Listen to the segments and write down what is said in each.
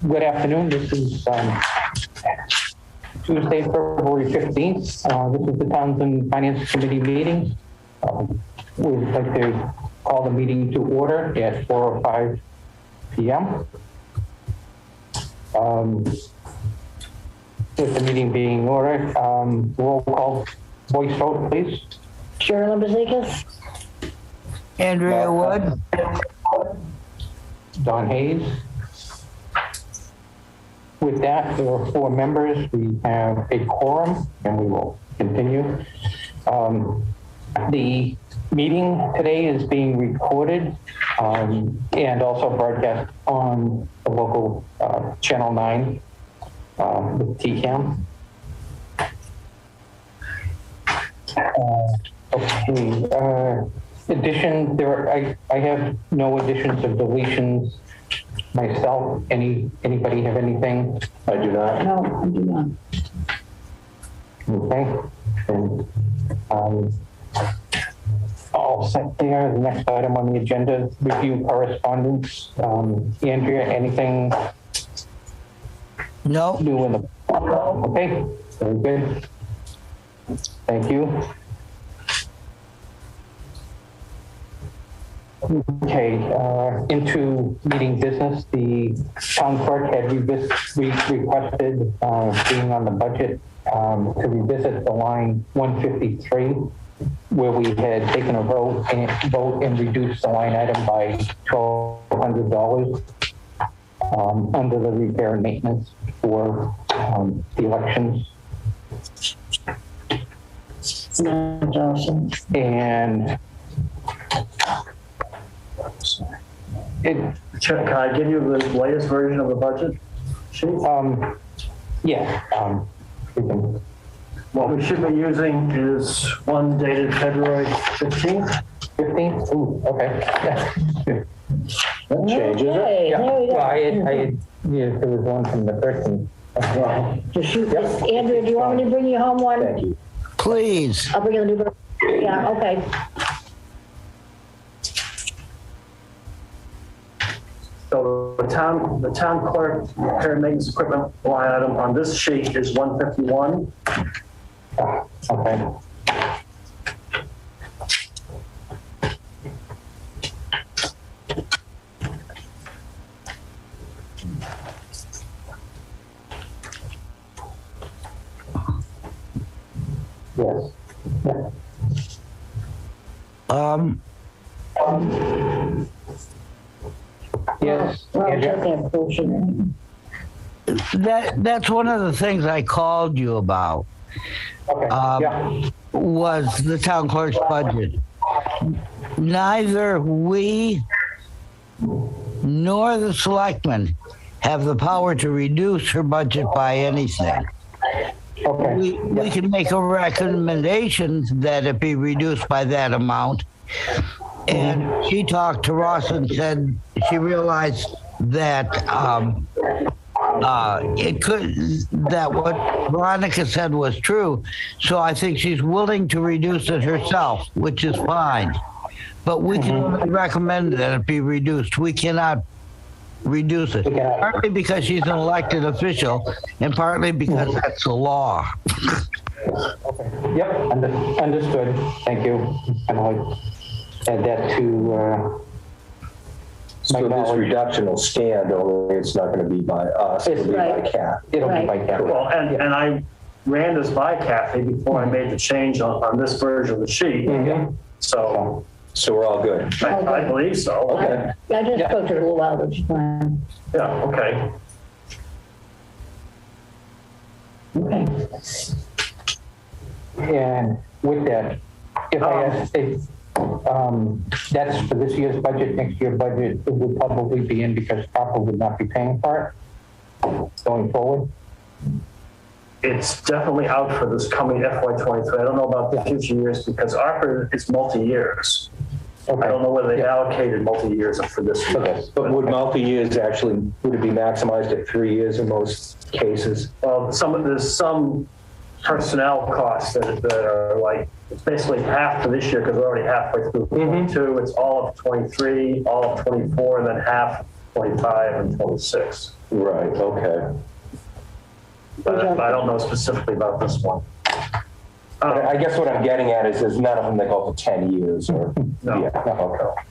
Good afternoon. This is Tuesday, February 15th. This is the Townsend Finance Committee meeting. We'd like to call the meeting to order at 4:05 p.m. With the meeting being ordered, roll call voice vote, please. Cheryl Bazikas. Andrea Wood. Don Hayes. With that, there are 4 members. We have a quorum, and we will continue. The meeting today is being recorded and also broadcast on the local Channel 9 with TCAM. Okay. Addition, I have no additions or deletions myself. Anybody have anything? I do not. No, I do not. Okay. And, all set there. The next item on the agenda, review correspondence. Andrea, anything No. new in the? Okay, very good. Thank you. Okay, into meeting business, the town clerk had requested, being on the budget, to revisit the line 153, where we had taken a vote and reduced the line item by $1,200 under the repair and maintenance for the elections. That's awesome. And Can I give you the latest version of the budget sheet? yeah, we can. What we should be using is one dated February 15th. 15th? Ooh, okay. That changes it. Okay, Yeah, there we well, go. yeah, there was one from the 13th. Just shoot Yep. this. Andrea, do you want me to bring you home one? Thank you. Please. I'll bring you the new. Yeah, okay. So the town clerk repair and maintenance equipment line item on this sheet is 151. Okay. Yes. Yeah. Yes. Well, I'll Andrea? check that portion. That's one of the things I called you about, Okay. Yeah. was the town clerk's budget. Neither we nor the selectmen have the power to reduce her budget by anything. Okay. We can make a recommendation that it be reduced by that amount. And she talked to Ross and said she realized that that what Veronica said was true. So I think she's willing to reduce it herself, which is fine. But we can only recommend that it be reduced. We cannot reduce it. cannot. Partly because she's an elected official, and partly because that's the law. Okay. Yep. Understood. Thank you. And I'll add that to So this knowledge. reduction will stand, only it's not going to be by us, it'll be by Right. CAT. It'll be Right. by Kathy. Well, and I ran this by Kathy before I made the change on this version of the sheet. Mhm. So So we're all good. I believe so. Okay. I just Yeah. spoke to her a little while, but she's fine. Yeah, okay. Okay. And with that, if I ask, if that's for this year's budget, next year's budget, it would probably be in because Copper would not be paying for it going forward. It's definitely out for this coming FY23. I don't know about the future years because ARPA is multi-years. I don't know whether they allocated multi-years for this year. Okay. But would multi-years actually, would it be maximized at 3 years in most cases? Well, there's some personnel costs that are like, it's basically half for this year because we're already halfway through 22. It's all of 23, all of 24, and then half 25 until the 6th. Right, okay. But I don't know specifically about this one. But I guess what I'm getting at is there's none of them that go for 10 years or, No. yeah, okay.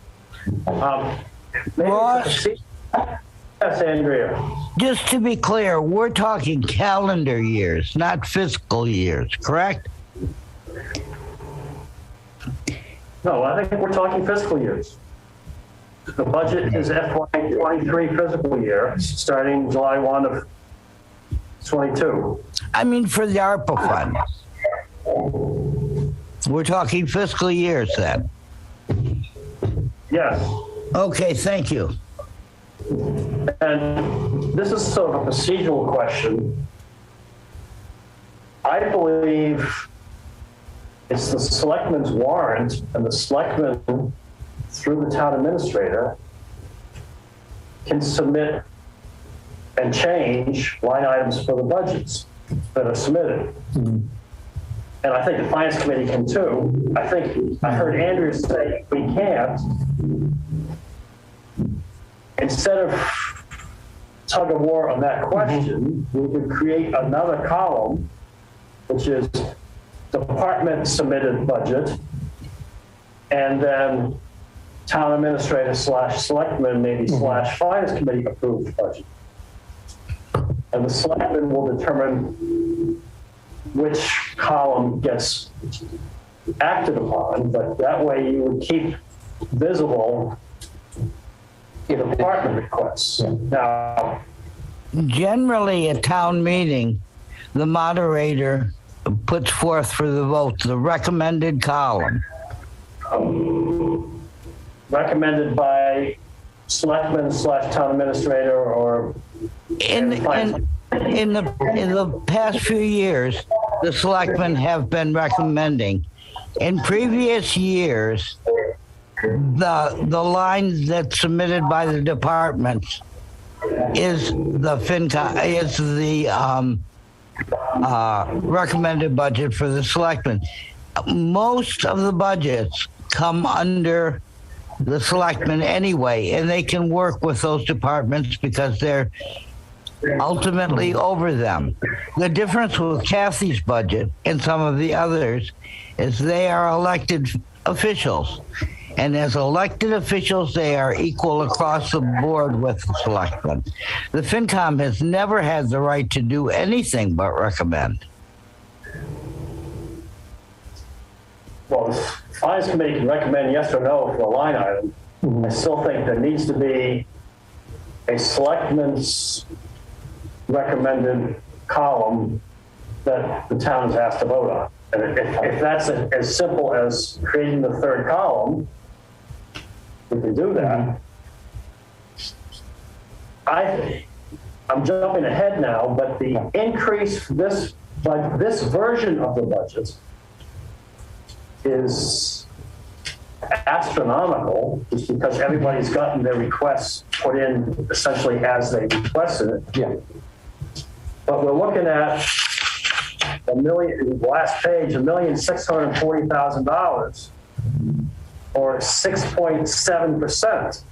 Maybe Ross? Yes, Andrea. Just to be clear, we're talking calendar years, not fiscal years, correct? No, I think we're talking fiscal years. The budget is FY23 fiscal year, starting July 1 of 22. I mean, for the ARPA fund. We're talking fiscal years then. Yes. Okay, thank you. And this is sort of a procedural question. I believe it's the selectmen's warrant, and the selectmen, through the town administrator, can submit and change line items for the budgets that are submitted. And I think the finance committee can too. I think I heard Andrea say we can't. Instead of tug of war on that question, we would create another column, which is department submitted budget, and then town administrator / selectman, maybe / finance committee approved budget. And the selectman will determine which column gets acted upon, but that way you would keep visible the department requests. Now, Generally, at town meeting, the moderator puts forth for the vote the recommended column. recommended by selectman / town administrator or In the past few years, the selectmen have been recommending. In previous years, the line that's submitted by the departments is the recommended budget for the selectmen. Most of the budgets come under the selectmen anyway, and they can work with those departments because they're ultimately over them. The difference with Kathy's budget and some of the others is they are elected officials. And as elected officials, they are equal across the board with the selectmen. The FinCom has never had the right to do anything but recommend. Well, the finance committee can recommend yes or no for a line item. I still think there needs to be a selectman's recommended column that the town is asked to vote on. And if that's as simple as creating the third column, we can do that. I'm jumping ahead now, but the increase for this version of the budget is astronomical, just because everybody's gotten their requests put in essentially as they requested it. Yeah. But we're looking at last page, $1,640,000, or 6.7%.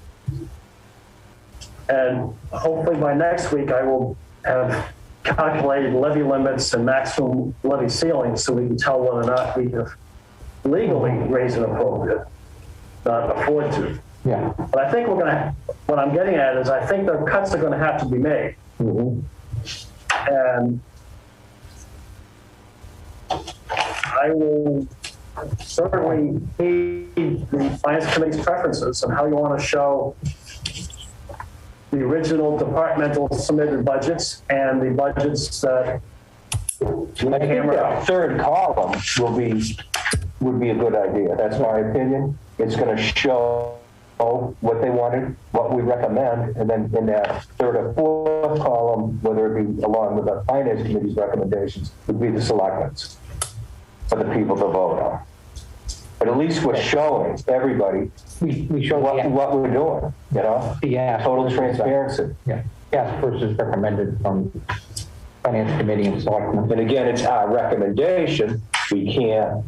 And hopefully by next week, I will have calculated levy limits and maximum levy ceilings so we can tell whether or not we have legally raised an appropriate, not afford to. Yeah. But I think what I'm getting at is I think the cuts are going to have to be made. And I will certainly heed the finance committee's preferences on how you want to show the original departmental submitted budgets and the budgets that I think that third column would be a good idea. That's my opinion. It's going to show what they wanted, what we recommend, and then in that third or fourth column, whether it be along with the finance committee's recommendations, would be the selectments for the people to vote on. But at least we're showing everybody We show what we're doing, you know? Yeah. Total transparency. Yeah. Yes versus recommended from finance committee and selectmen. And again, it's our recommendation. We can't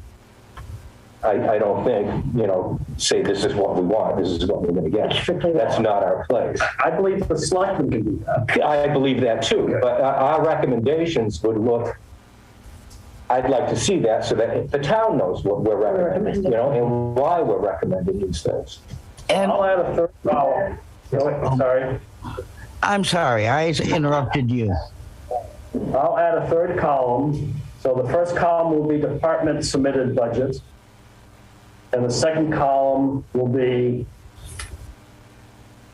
I don't think, say this is what we want, this is what we're going to get. Strictly That's law. not our place. I believe the selectmen can do that. I believe that too, but our recommendations would look, I'd like to see that so that the town knows what we're recommending, and why we're recommending these things. And I'll add a third column. Sorry. I'm sorry, I interrupted you. I'll add a third column. So the first column will be department submitted budget. And the second column will be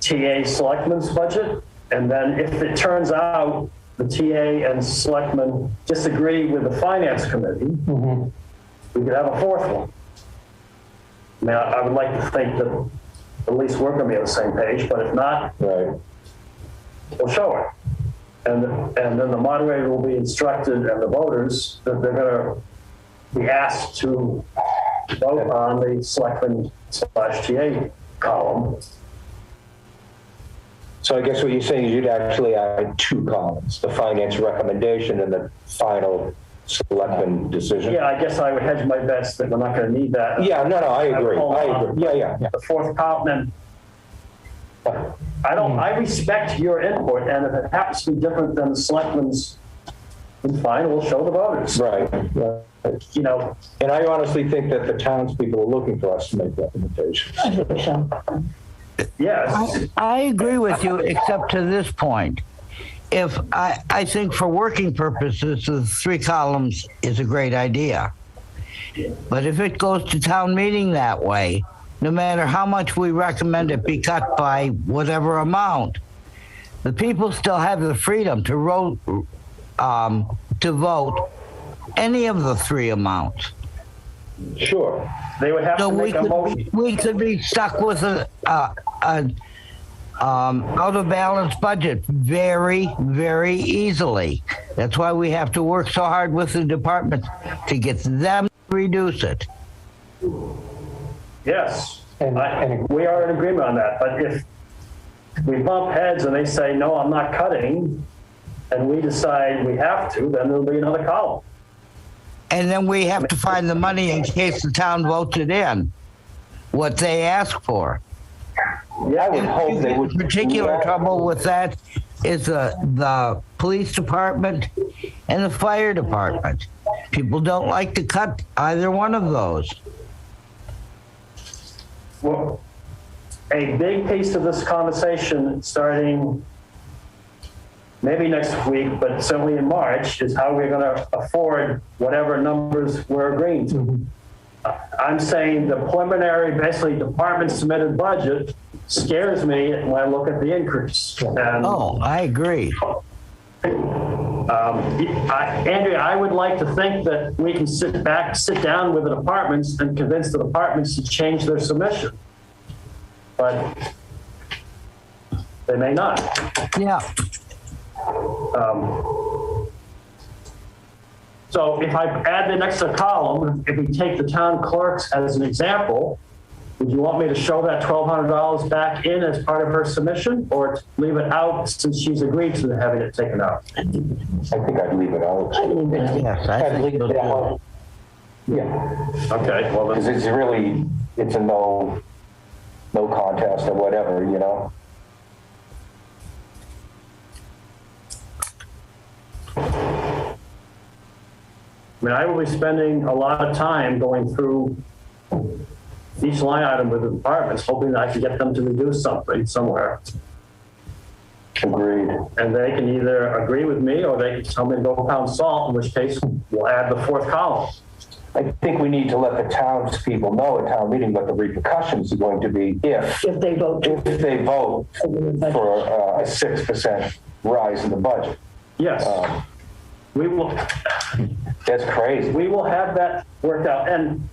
TA selectmen's budget. And then if it turns out the TA and selectmen disagree with the finance committee, we could have a fourth one. Now, I would like to think that at least we're going to be on the same page, but if not, Right. we'll show it. And then the moderator will be instructed, and the voters, that they're going to be asked to vote on the selectmen/TA column. So I guess what you're saying is you'd actually add two columns, the finance recommendation and the final selectman decision? Yeah, I guess I would hedge my bets that we're not going to need that. Yeah, no, I agree. I agree. Yeah. The fourth column, and I respect your input, and if it happens to be different than the selectmen's, it's fine, we'll show the voters. Right. And I honestly think that the townspeople are looking for us to make recommendations. I think so. Yes. I agree with you, except to this point. If I think for working purposes, the 3 columns is a great idea. But if it goes to town meeting that way, no matter how much we recommend it be cut by whatever amount, the people still have the freedom to vote any of the 3 amounts. Sure. They would have So to make a motion. we could be stuck with an out of balance budget very, very easily. That's why we have to work so hard with the department to get them to reduce it. Yes, And- we are in agreement on that, but if we bump heads and they say, no, I'm not cutting, and we decide we have to, then there'll be another column. And then we have to find the money in case the town votes it in, what they ask for. Yeah, I would hope they would. Particular trouble with that is the police department and the fire department. People don't like to cut either one of those. Well, a big piece of this conversation, starting maybe next week, but certainly in March, is how we're going to afford whatever numbers we're agreeing to. I'm saying the preliminary, basically department submitted budget scares me when I look at the increase. And, Oh, I agree. Andrea, I would like to think that we can sit down with the departments and convince the departments to change their submission. But they may not. Yeah. So if I add the next column, if we take the town clerks as an example, would you want me to show that $1,200 back in as part of her submission, or leave it out since she's agreed to having it taken out? I think I'd leave it out. Yes, I I'd think leave so it too. out. Yeah, Okay, well, because then, it's a no contest or whatever, I mean, I will be spending a lot of time going through each line item with the departments, hoping that I can get them to reduce something somewhere. Agreed. And they can either agree with me, or they can tell me to go pound salt, in which case we'll add the fourth column. I think we need to let the townspeople know at town meeting what the repercussions are going to be if If they vote to. if they vote for a 6% rise in the budget. Yes, we will. That's crazy. We will have that worked out, and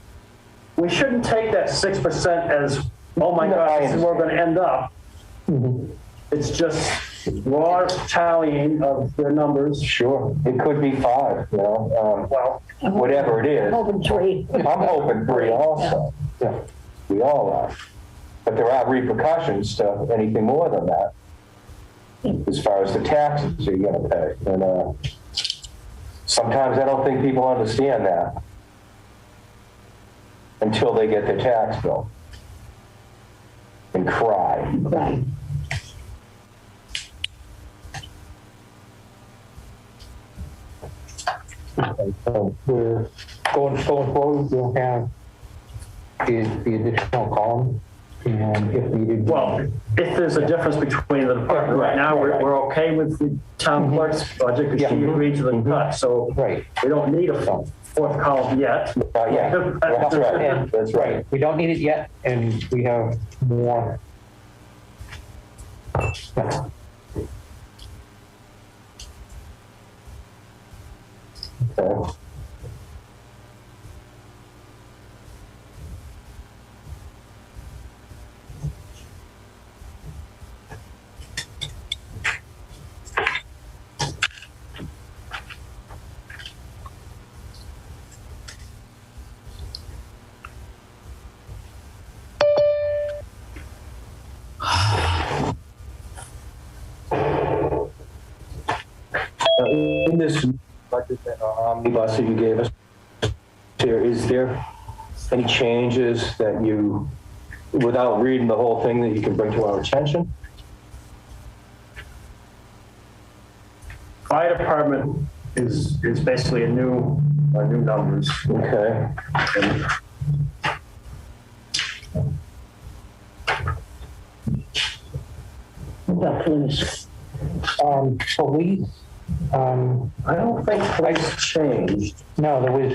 we shouldn't take that 6% as, oh my No, I God, this is where we're going to end up. Mm-hmm. It's just raw tallying of their numbers. Sure. It could be 5, Well, whatever it is. Hoping 3. I'm hoping 3 also. Yeah, we all are. But there are repercussions to anything more than that, as far as the taxes you're going to pay. And sometimes I don't think people understand that. until they get their tax bill and cry. Right. Okay, so we're going forward, we'll have the additional column, and if needed. Well, if there's a difference between the department, right now, we're okay with the town clerk's budget because she agreed to the cut, so Right. we don't need a fourth column yet. Yeah, that's right. That's right. We don't need it yet, and we have more. Okay. In this budget omnibus that you gave us, is there any changes that you, without reading the whole thing, that you can bring to our attention? Fire department is basically a new numbers. Okay. And What about police? Police, I don't think price changed. no, there was,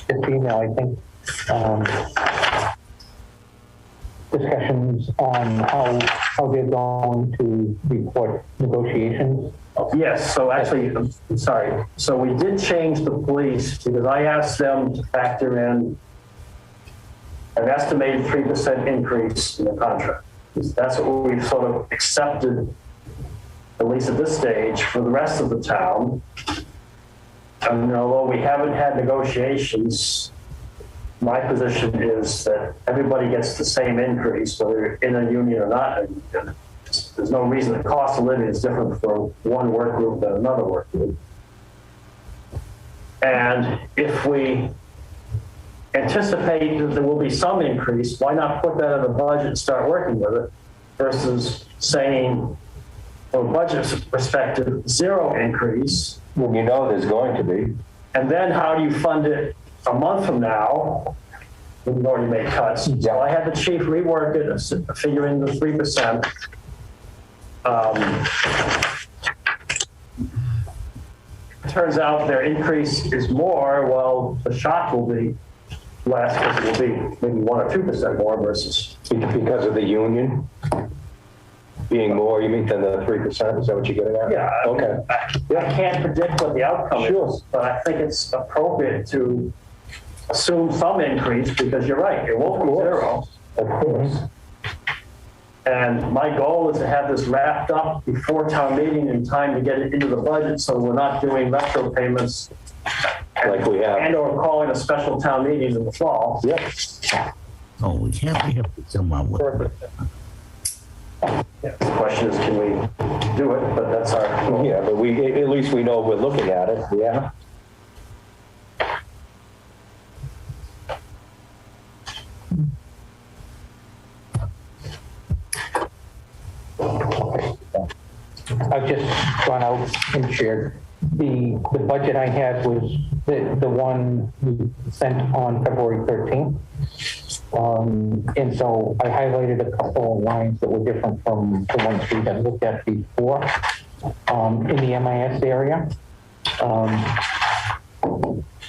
this email, I think, discussions on how they're going to report negotiations. Yes, so actually, I'm sorry. So we did change the police because I asked them to factor in an estimated 3% increase in the contract. That's what we've sort of accepted, at least at this stage, for the rest of the town. And although we haven't had negotiations, my position is that everybody gets the same increase, whether you're in a union or not. There's no reason the cost of living is different for one work group than another work group. And if we anticipate that there will be some increase, why not put that in the budget and start working with it versus saying, from a budget perspective, zero increase. Well, you know there's going to be. And then how do you fund it a month from now? We've already made cuts. So I had the chief rework it, figure in the 3%. Turns out their increase is more. Well, the shock will be less because it will be maybe 1 or 2% more versus. Because of the union being more, you mean, than the 3%? Is that what you're getting at? Yeah. Okay. I can't predict what the outcome Sure. is, but I think it's appropriate to assume some increase because you're right, it won't be zero. Of course. And my goal is to have this wrapped up before town meeting in time to get it into the budget so we're not doing retro payments Like we have. and or calling a special town meeting in the fall. Yep. Oh, we have to come up with. The question is, can we do it? But that's our goal. Yeah, but at least we know we're looking at it. Yeah. I've just gone out and shared. The budget I had was the one we sent on February 13th. And so I highlighted a couple of lines that were different from the ones we had looked at before in the MIS area.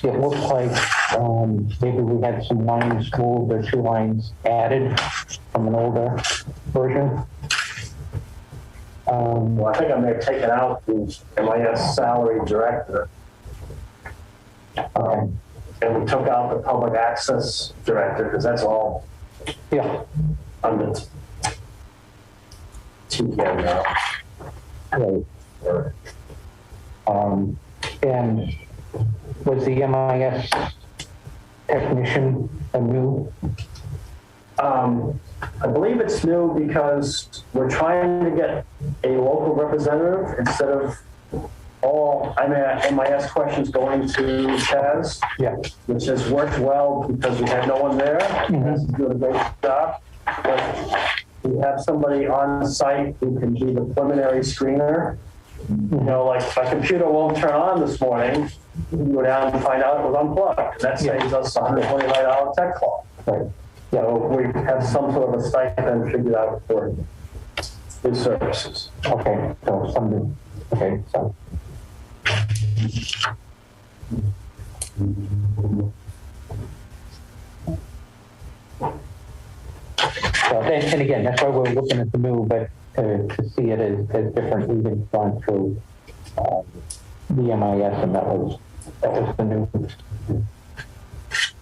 It looks like maybe we had some lines moved or 2 lines added from an older version. Well, I think I may have taken out the MIS salary director. And we took out the public access director because that's all Yeah. under TCAM now. Right. And was the MIS technician a new? I believe it's new because we're trying to get a local representative instead of all MIS questions going to Chaz, Yeah. which has worked well because we had no one there. He's doing a great job. But we have somebody on site who can be the preliminary screener. You know, like my computer won't turn on this morning, you can go down and find out it was unplugged. And that saves us $129 tech call. Right. So we have some sort of a stipend figured out for his services. Okay, so something, okay, so. So, and again, that's why we're looking at the new, but to see it as different, we've gone through the MIS, and that was the new.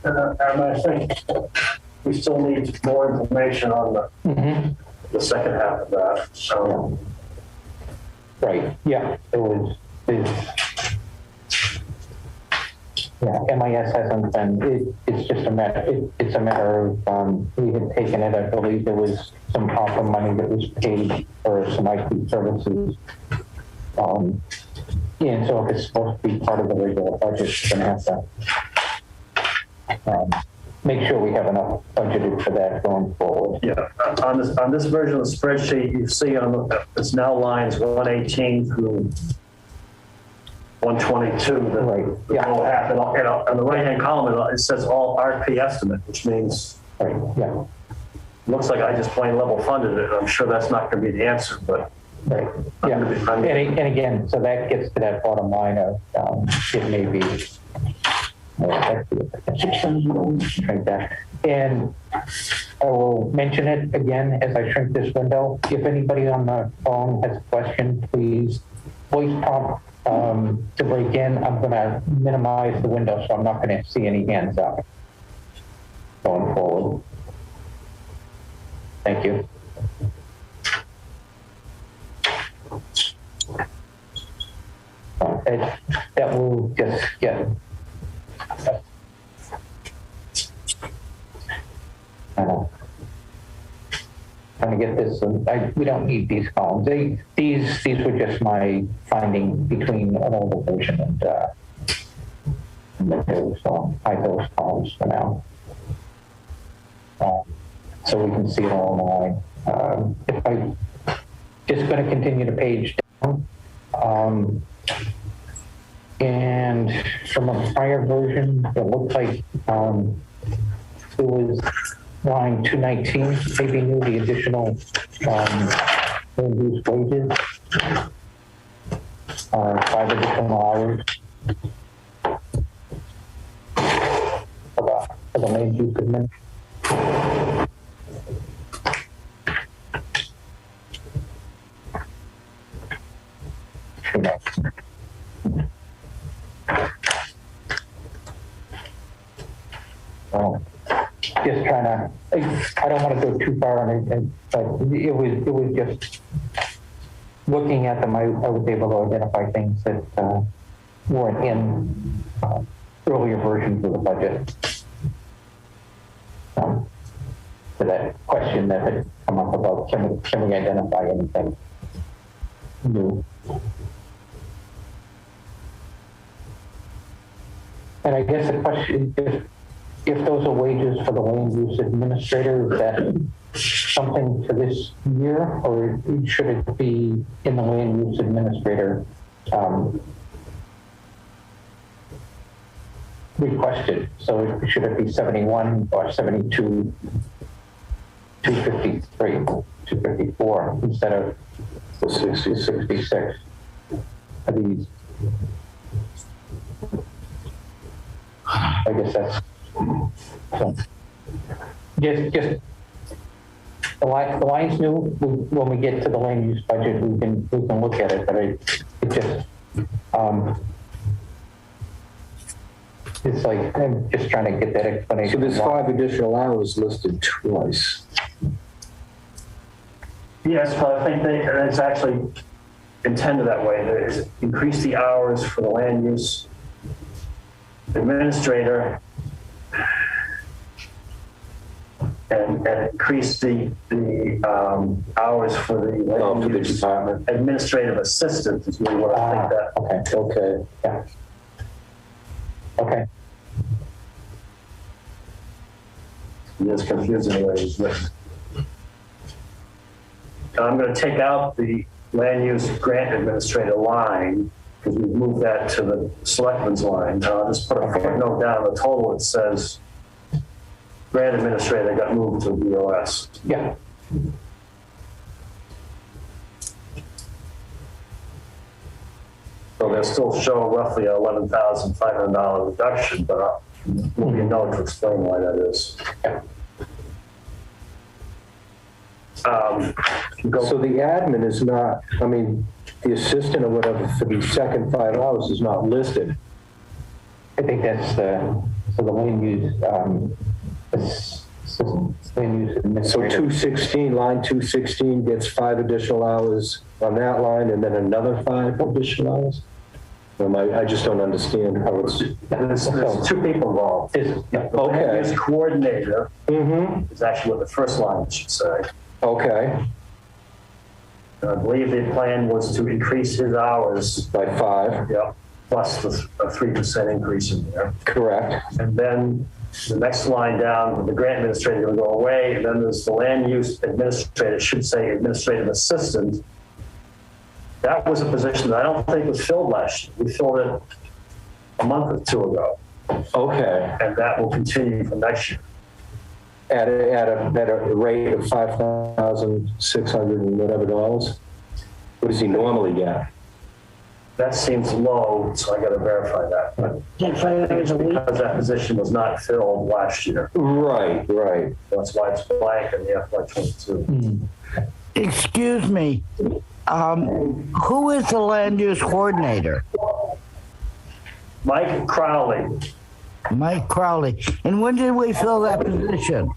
And I think we still need more information on the second half of that. So, Right, yeah, yeah, MIS hasn't been, it's just a matter, it's a matter of, we had taken it, I believe there was some ARPA money that was paid for some IT services. And so if it's supposed to be part of the regular budget, it's gonna have to make sure we have enough budgeted for that going forward. yeah, on this version of the spreadsheet, you see it's now lines 118 through 122. Right, yeah. And on the right-hand column, it says all RP estimate, which means Right, yeah, looks like I just plain level funded it. I'm sure that's not going to be the answer, but right, yeah. And again, so that gets to that bottom line of, it may be, shrink that. And I will mention it again as I shrink this window. If anybody on the phone has a question, please voice prompt to break in. I'm going to minimize the window, so I'm not going to see any hands up going forward. Thank you. That will just get. Trying to get this, we don't need these columns. These were just my finding between an older version and the new, so I hide those columns for now. So we can see it all in the line. If I just going to continue to page down, and from a prior version, it looked like it was line 219, maybe knew the additional reduced wages, 5 additional hours for the land use administration. Just trying to, I don't want to go too far on it, but it was just looking at them, I was able to identify things that weren't in earlier versions of the budget. To that question that had come up about can we identify anything new? And I guess the question is, if those are wages for the land use administrator, is that something for this year, or should it be in the land use administrator requested? So should it be 71 or 72, 253, 254 instead of the 60, 66? Are these? I guess that's. So just the line's new. When we get to the land use budget, we can look at it. But it just it's like I'm just trying to get that explanation. So there's 5 additional hours listed twice. yes, but I think it's actually intended that way. That is increase the hours for the land use administrator. and increase the hours for the Oh, for the use department. administrative assistant is really what I think that. Okay, Okay. yeah. Okay, It's confusing the way it's written. And I'm going to take out the land use grant administrator line because we've moved that to the selectmen's line. I'll just put a footnote down the total. It says grant administrator got moved to BOS. yeah. So they'll still show roughly a $11,500 reduction, but we'll be a note to explain why that is. So the admin is not, I mean, the assistant or whatever for the second 5 hours is not listed. I think that's so the land use, land use So administrator. 216, line 216 gets 5 additional hours on that line and then another 5 additional hours? I just don't understand how it's. There's two people involved. The Okay. land use coordinator Mm-hmm. is actually what the first line should say. Okay, And I believe the plan was to increase his hours, by 5, plus a 3% increase in there. correct. And then the next line down, the grant administrator will go away, and then there's the land use administrator, it should say administrative assistant. That was a position that I don't think was filled last year. We filled it a month or 2 ago, Okay, and that will continue for next year. at a rate of 5,600 and whatever dollars? What does he normally get? That seems low, so I got to verify that. But Take I 5 think it's hours a week. because that position was not filled last year. Right. That's why it's blank in the FY22. Excuse me. Who is the land use coordinator? Mike Crowley, Mike Crowley. And when did we fill that position?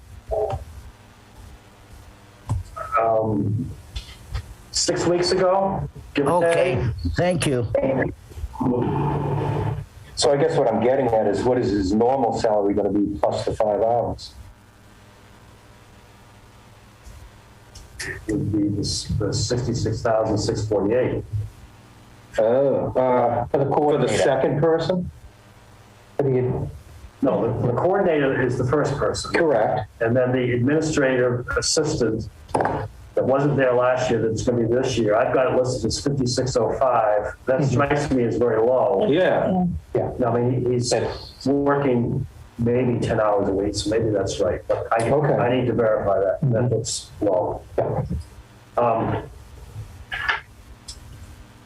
6 weeks ago, give or Okay, take. thank you. So I guess what I'm getting at is what is his normal salary going to be plus the 5 hours? Would be the 66,648. Oh, For the for the coordinator. second person? For the- No, the coordinator is the first person. Correct. And then the administrative assistant that wasn't there last year, that's going to be this year, I've got it listed as 5605. That strikes me as very low. Yeah. Yeah, I mean, he's that's, working maybe 10 hours a week, so maybe that's right. But Okay. I need to verify that. That looks low.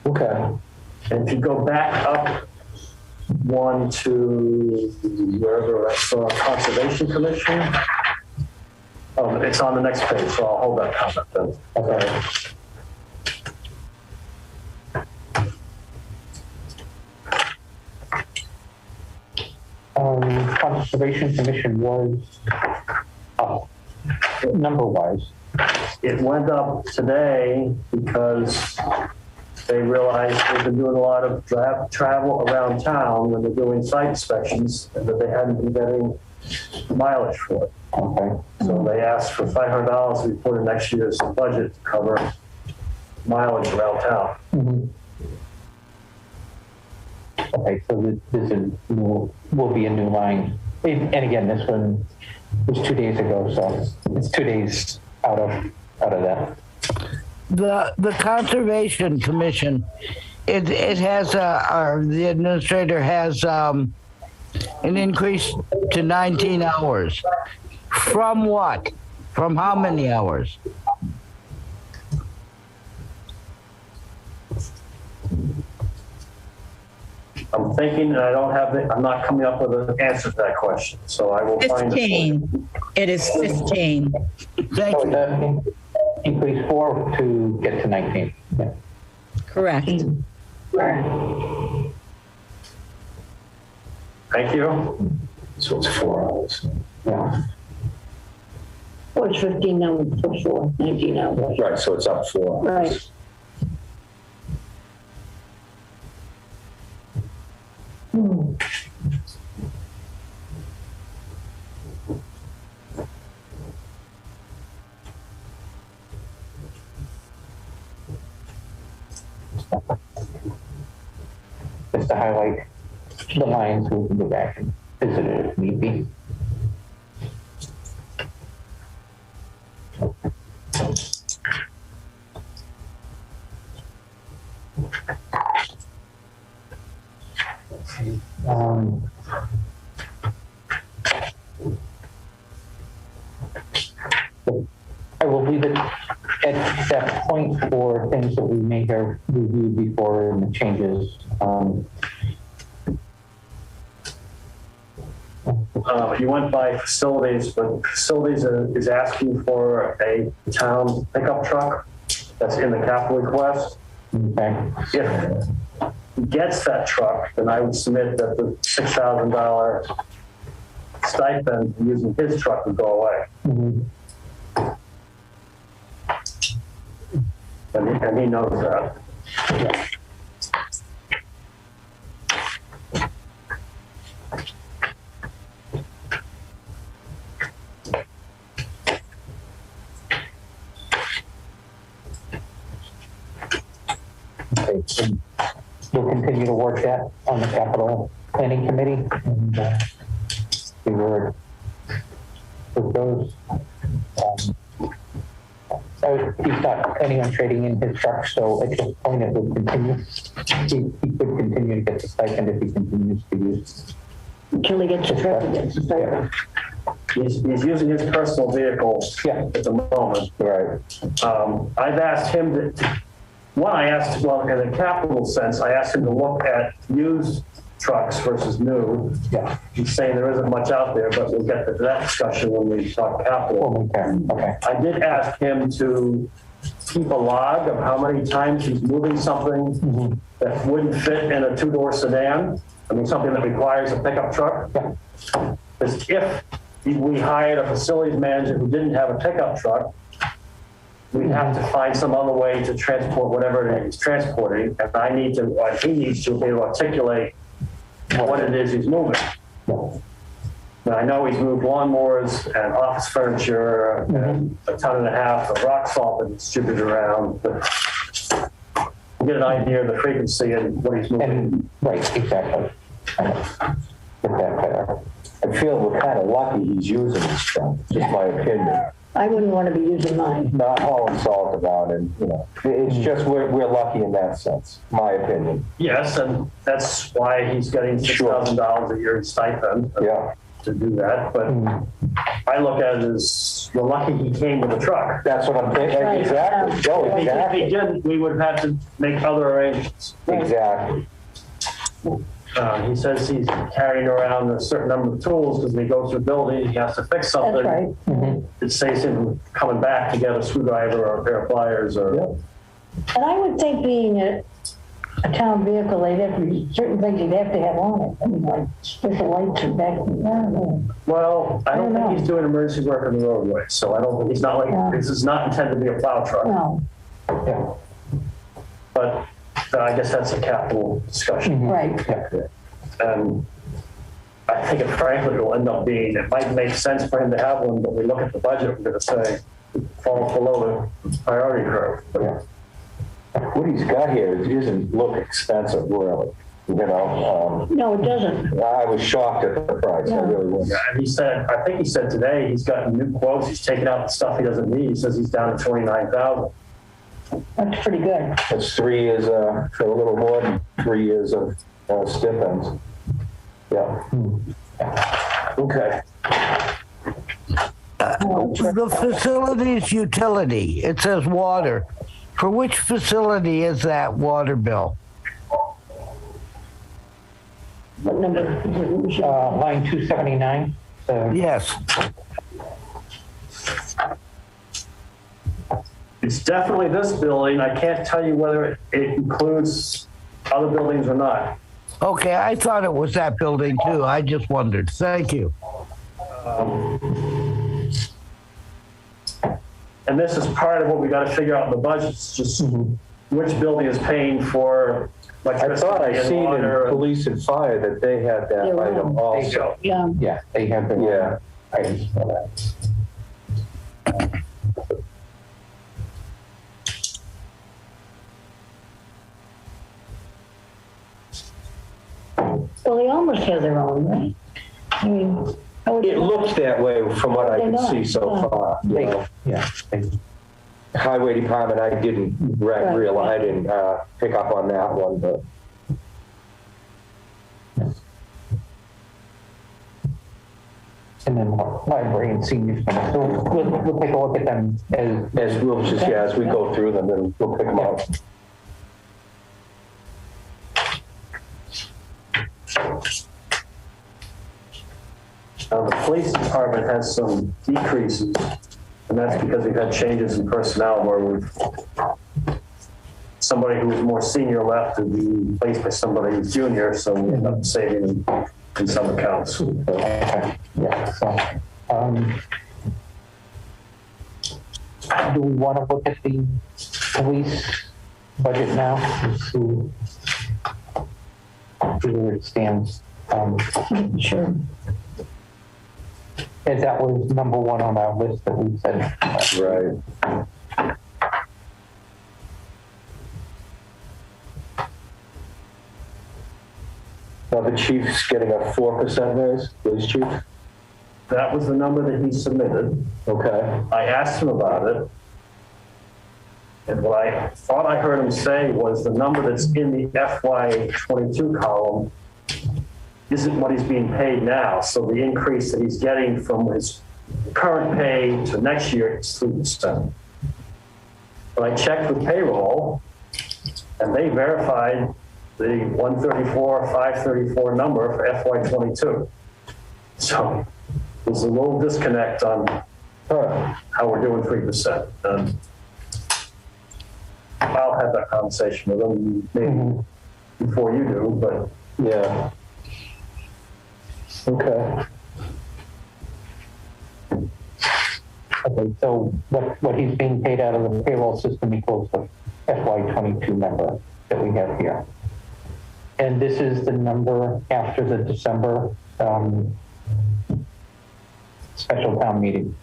Okay. And if you go back up one to wherever I saw Conservation Commission, it's on the next page, so I'll hold that comment then. okay. Conservation Commission was up, number-wise. It went up today because they realized they've been doing a lot of travel around town when they're doing site inspections and that they hadn't been getting mileage for it. Okay. So they asked for $500 to be put in next year's budget to cover mileage around town. Mhm. Okay, so this is will be a new line. And again, this one was 2 days ago, so it's 2 days out of that. The Conservation Commission, it has, or the administrator has an increase to 19 hours. From what? From how many hours? I'm thinking, and I don't have I'm not coming up with an answer to that question, so I will find it. 15. It is 15. Thank So you. that increase 4 to get to 19. Yeah. Correct. Thank you. So it's 4 hours. Yeah. Oh, it's 15 now, it's 4, 19 now. Right, so it's up 4 hours. Right. Just to highlight the lines, we can go back and visit it if need be. Um, I will leave it at that point for things that we may have reviewed before and the changes. You went by facilities, but facilities is asking for a town pickup truck that's in the capital request. Okay. If he gets that truck, then I would submit that the $6,000 stipend for using his truck would go away. Mhm. And he knows that. Yeah. Okay, so we'll continue to work that on the capital planning committee and see where it goes. So he's not planning on trading in his truck, so at this point it would continue. He could continue to get the stipend if he continues to use. Until he gets the truck, he gets the stipend. He's using his personal vehicle Yeah. at the moment. Right. I've asked him I asked, well, in a capital sense, I asked him to look at used trucks versus new. Yeah. He's saying there isn't much out there, but we'll get to that discussion when we talk capital. Well, we can. Okay. I did ask him to keep a log of how many times he's moving something that wouldn't fit in a two-door sedan. I mean, something that requires a pickup truck. Yeah. Because if we hired a facilities manager who didn't have a pickup truck, we'd have to find some other way to transport whatever it is he's transporting. And he needs to be able to articulate what it is he's moving. Now, I know he's moved lawnmowers and office furniture and a ton and a half of rock salt that he's distributed around, but get an idea of the frequency and what he's moving. And, right, exactly. Get that better. I feel we're kind of lucky he's using this truck, just my opinion. I wouldn't want to be using mine. Not hauling salt about it, it's just we're lucky in that sense, my opinion. Yes, and that's why he's getting $6,000 a year in stipend Yeah, to do that. But I look at it as we're lucky he came with a truck. that's what I'm thinking, Right. exactly, Joe, If he exactly, didn't, we would have to make other arrangements. exactly. He says he's carrying around a certain number of tools because when he goes to a building, he has to fix something. That's right. It saves him coming back to get a screwdriver or a pair of pliers or. And I would think being a town vehicle, they'd have to be certain things you'd have to have on it. I mean, like special lights and back. I don't know. Well, I don't I don't think he's doing emergency work on the roadway, so I don't think he's not like, Yeah. this is not intended to be a plow truck. No, Yeah. But I guess that's a capital discussion. right. And I think it frankly will end up being, it might make sense for him to have one, but we look at the budget, we're going to say, falls below the priority curve. What he's got here doesn't look expensive, really, No, it doesn't. I was shocked at the price, I really was. Yeah, and I think he said today, he's gotten new quotes, he's taken out the stuff he doesn't need, he says he's down to 29,000. That's pretty good. It's 3 years, a little more than 3 years of stipends. Yeah. Okay. The facilities utility, it says water. For which facility is that water bill? What number? Line 279. So Yes. It's definitely this building. I can't tell you whether it includes other buildings or not. Okay, I thought it was that building too. I just wondered. Thank you. And this is part of what we got to figure out in the budget. It's just which building is paying for I electricity thought I and seen in water. police and fire that they had that Yeah, item right. also. Yeah. yeah, they have the Yeah. items for that. Well, they almost have their own, right? I mean, It looks that way from what I can see so far. you They- know. Yeah. they- Highway Department, I didn't Right. realize, I didn't pick up on that one, but. And then library and senior center. So we'll take a look at them as As we go through them, then we'll pick them out. Now, the police department has some decreases, and that's because we've had changes in personnel where somebody who was more senior left to be replaced by somebody who's junior, so we end up saving in some accounts. Okay, yeah, so, do we want to look at the police budget now and see where it stands? sure. As that was number one on our list that we said. Right. Now, the chief's getting a 4% raise, police chief? That was the number that he submitted. Okay. I asked him about it. And what I thought I heard him say was the number that's in the FY22 column isn't what he's being paid now. So the increase that he's getting from his current pay to next year is 3%. But I checked with payroll, and they verified the 134, 534 number for FY22. So there's a little disconnect on how we're doing 3%. I'll have that conversation with them maybe before you do, but Yeah. Okay. Okay, so what he's being paid out of the payroll system equals the FY22 number that we have here. And this is the number after the December special town meeting.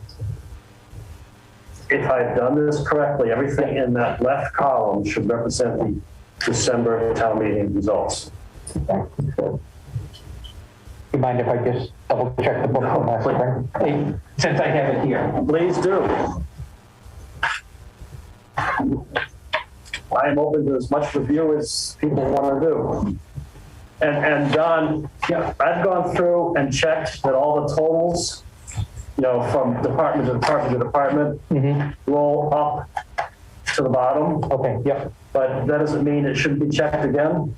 if I've done this correctly, everything in that left column should represent the December town meeting results. You mind if I just double check the book from last spring? Hey, since I have it here. Please do. I am open to as much review as people want to do. And Don, I've gone through and checked that all the totals, from department to department to department, roll up to the bottom. Okay, yep. But that doesn't mean it shouldn't be checked again.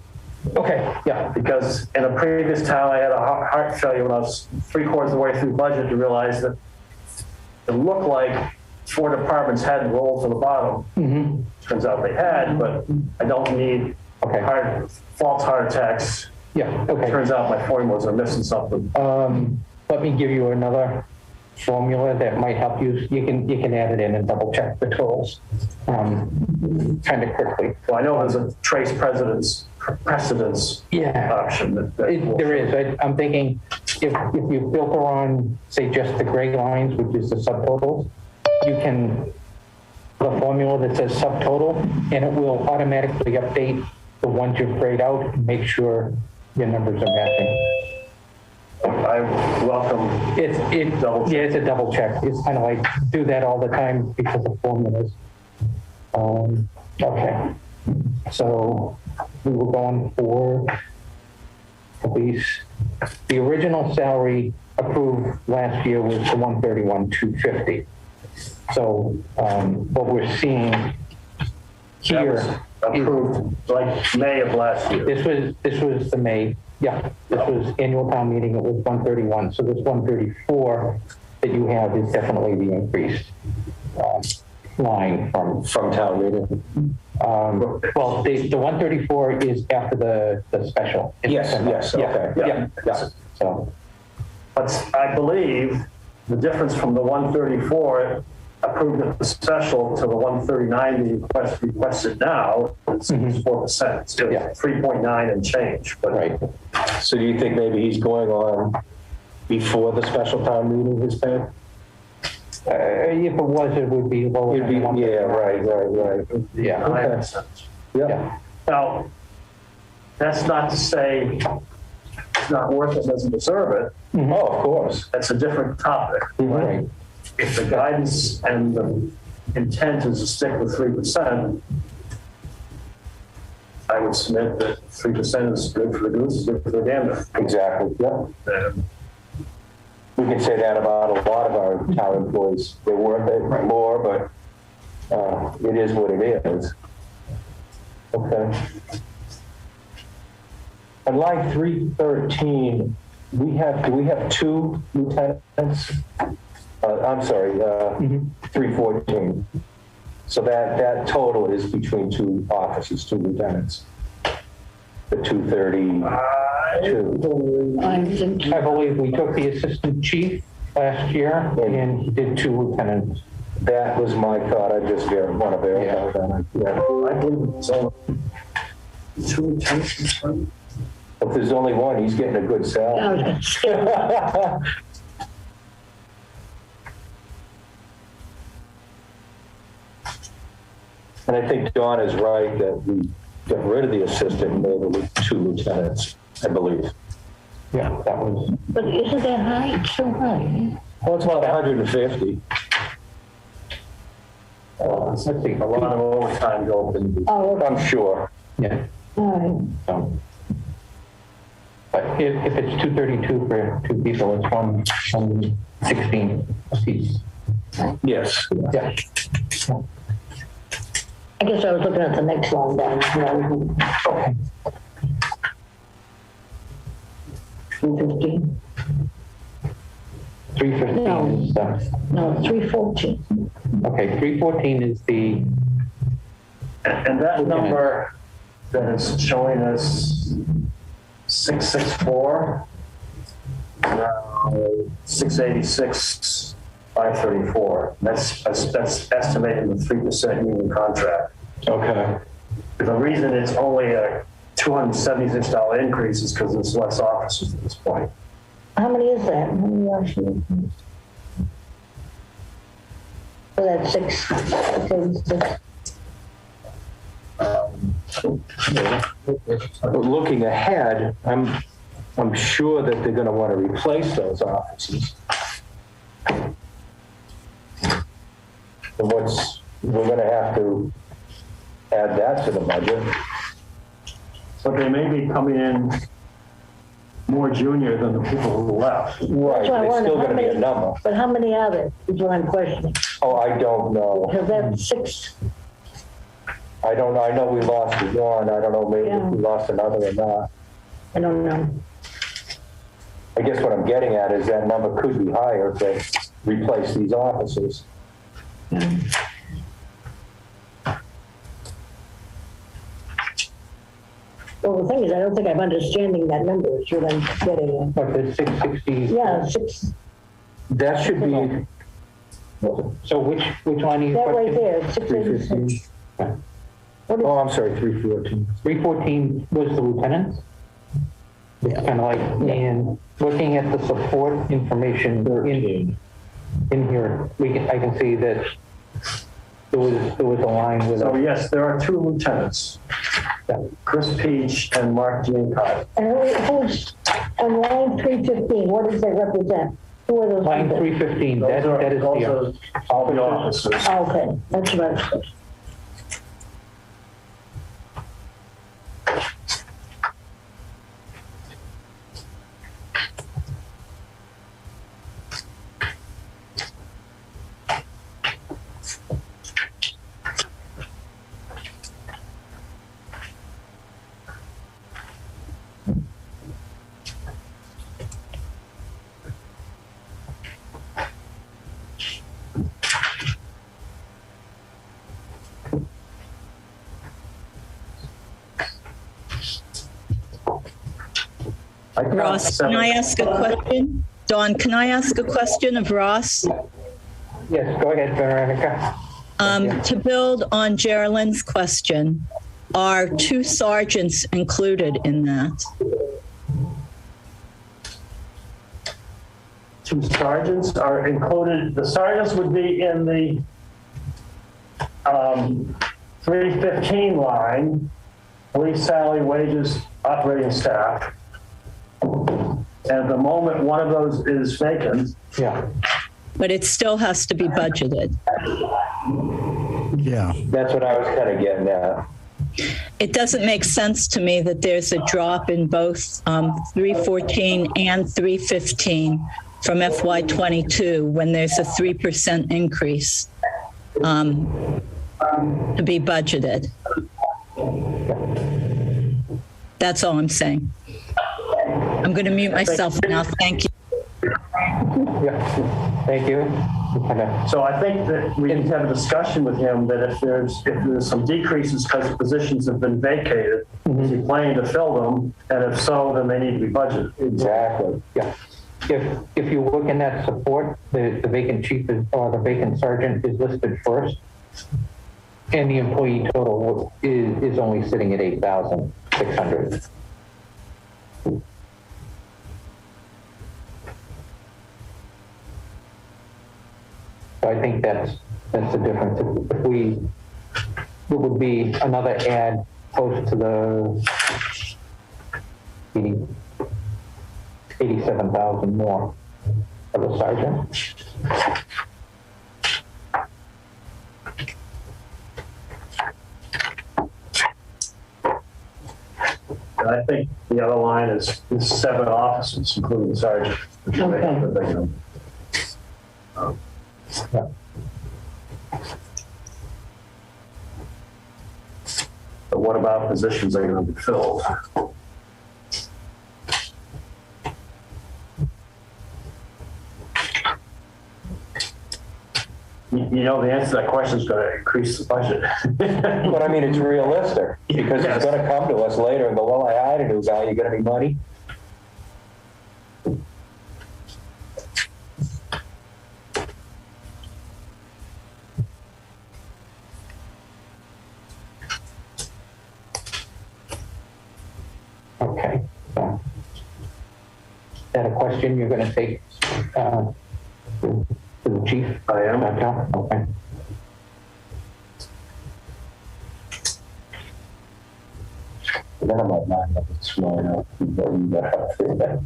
Okay, yeah. Because in a previous town, I had a heart failure when I was 3/4 of the way through budget to realize that it looked like 4 departments hadn't rolled to the bottom. Turns out they had, but I don't need false heart attacks. Yeah, okay. Turns out my formulas are missing something. Let me give you another formula that might help you. You can add it in and double check the totals kind of quickly. Well, I know there's a trace precedence option. There is. I'm thinking if you filter on, say, just the gray lines, which is the subtotals, you can, the formula that says subtotal, and it will automatically update the ones you've grayed out and make sure your numbers are matching. I welcome double check. Yeah, it's a double check. It's kind of like do that all the time because of formulas. Okay. So we were going for police. The original salary approved last year was the 131,250. So what we're seeing here That was approved like May of last year. This was the May. Yeah, this was annual town meeting. It was 131. So this 134 that you have is definitely the increased line from town meeting. Well, the 134 is after the special. Yes, okay. Yeah. So, But I believe the difference from the 134 approved at the special to the 139 the requested now is 4%. Still 3.9 and change. But right. So do you think maybe he's going on before the special town meeting, his pay? If it was, it would be lower. It'd be, right. Yeah. Okay. Yeah. Now, that's not to say it's not worth it, doesn't deserve it, Oh, of course. that's a different topic. Right. If the guidance and the intent is to stick with 3%, I would submit that 3% is good for the goose, is good for the gander. Exactly, yeah. And We can say that about a lot of our town employees. They're worth it more, but it is what it is. Okay. On line 313, do we have 2 lieutenants? I'm sorry, 314. So that total is between 2 officers, 2 lieutenants. The 232. I think, I believe we took the assistant chief last year and he did 2 lieutenants. That was my thought. I just want to verify that. Yeah. I believe it's all 2 lieutenants. If there's only 1, he's getting a good I salary. was gonna say, And I think Dawn is right that we got rid of the assistant and made it 2 lieutenants, I believe. Yeah, that was, but isn't that high? It's so high. Well, it's about 150. let's see, A lot of overtime go up in. Oh, okay. I'm sure. yeah. All right. So, but if it's 232 for 2 people, it's 116 apiece. Yes. Yeah. I guess I was looking at the next line down. Okay. 215. 315 is, No, 314. okay, 314 is the, And that number that is showing us 664, 686, 534. That's estimating the 3% union contract. Okay. The reason it's only a $276 increase is because there's less officers at this point. How many is that? How many are she? So that's 686. But looking ahead, I'm sure that they're going to want to replace those officers. And we're going to have to add that to the budget. But they may be coming in more junior than the people who left. Right, That's what I there's wonder, still how going to be a many- number. But how many are there? Is what I'm questioning. Oh, I don't know. Because that's 6. I don't know. I know we lost 1. I don't know maybe if we lost another or not. I don't know. I guess what I'm getting at is that number could be higher if they replace these officers. Well, the thing is, I don't think I'm understanding that number. Is what I'm getting what, the 660? at. Yeah, 6. That should be, So which line are you That right questioning? there, 686. What is, oh, I'm sorry, 314. 314 was the lieutenants? It's kind of like, and looking at the support information in here, I can see that there was a line with So a, yes, there are 2 lieutenants, Chris Peach and Mark Giancotti. and who's on line 315? What does that represent? Who are those line people? 315, that is Those the, are all the officers. Oh, okay, that's what I was supposed. Ross, can I ask a question? Dawn, can I ask a question of Ross? yes, go ahead, Veronica. To build on Geraldine's question, are 2 sergeants included in that? 2 sergeants are included. The sergeants would be in the 315 line, police salary, wages, operating staff. And at the moment, one of those is vacant. Yeah. But it still has to be budgeted. Yeah. That's what I was kind of getting at. It doesn't make sense to me that there's a drop in both 314 and 315 from FY22 when there's a 3% increase to be budgeted. That's all I'm saying. I'm going to mute myself now. Thank you. Yeah. Thank you. So I think that we need to have a discussion with him that if there's some decreases because positions have been vacated, is he planning to fill them? And if so, then they need to be budgeted. Exactly. Yeah. If you look in that support, the vacant chief is, or the vacant sergeant is listed first, and the employee total is only sitting at 8,600. So I think that's the difference. It would be another ad close to the 87,000 more for the sergeant. And I think the other line is 7 officers, including the sergeant. Which will make up the big number. Yeah. But what about positions that are going to be filled? You know, the answer to that question is going to increase the budget. But I mean, it's realistic because Yes. it's going to come to us later and go, well, I hired a new guy, you got any money? Okay. So, is that a question you're going to take to the chief? I am. Okay. Then I might not have it small enough. But you got to figure that.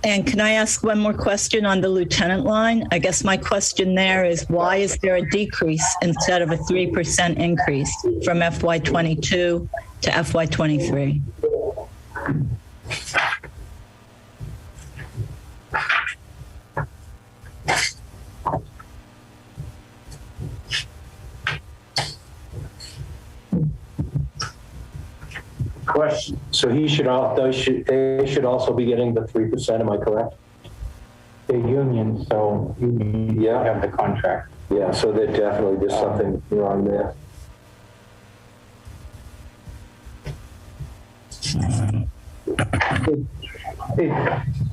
And can I ask one more question on the lieutenant line? I guess my question there is why is there a decrease instead of a 3% increase from FY22 to FY23? Question. So they should also be getting the 3%, am I correct? The union, so you Yeah. have the contract. Yeah, so there definitely there's something wrong there.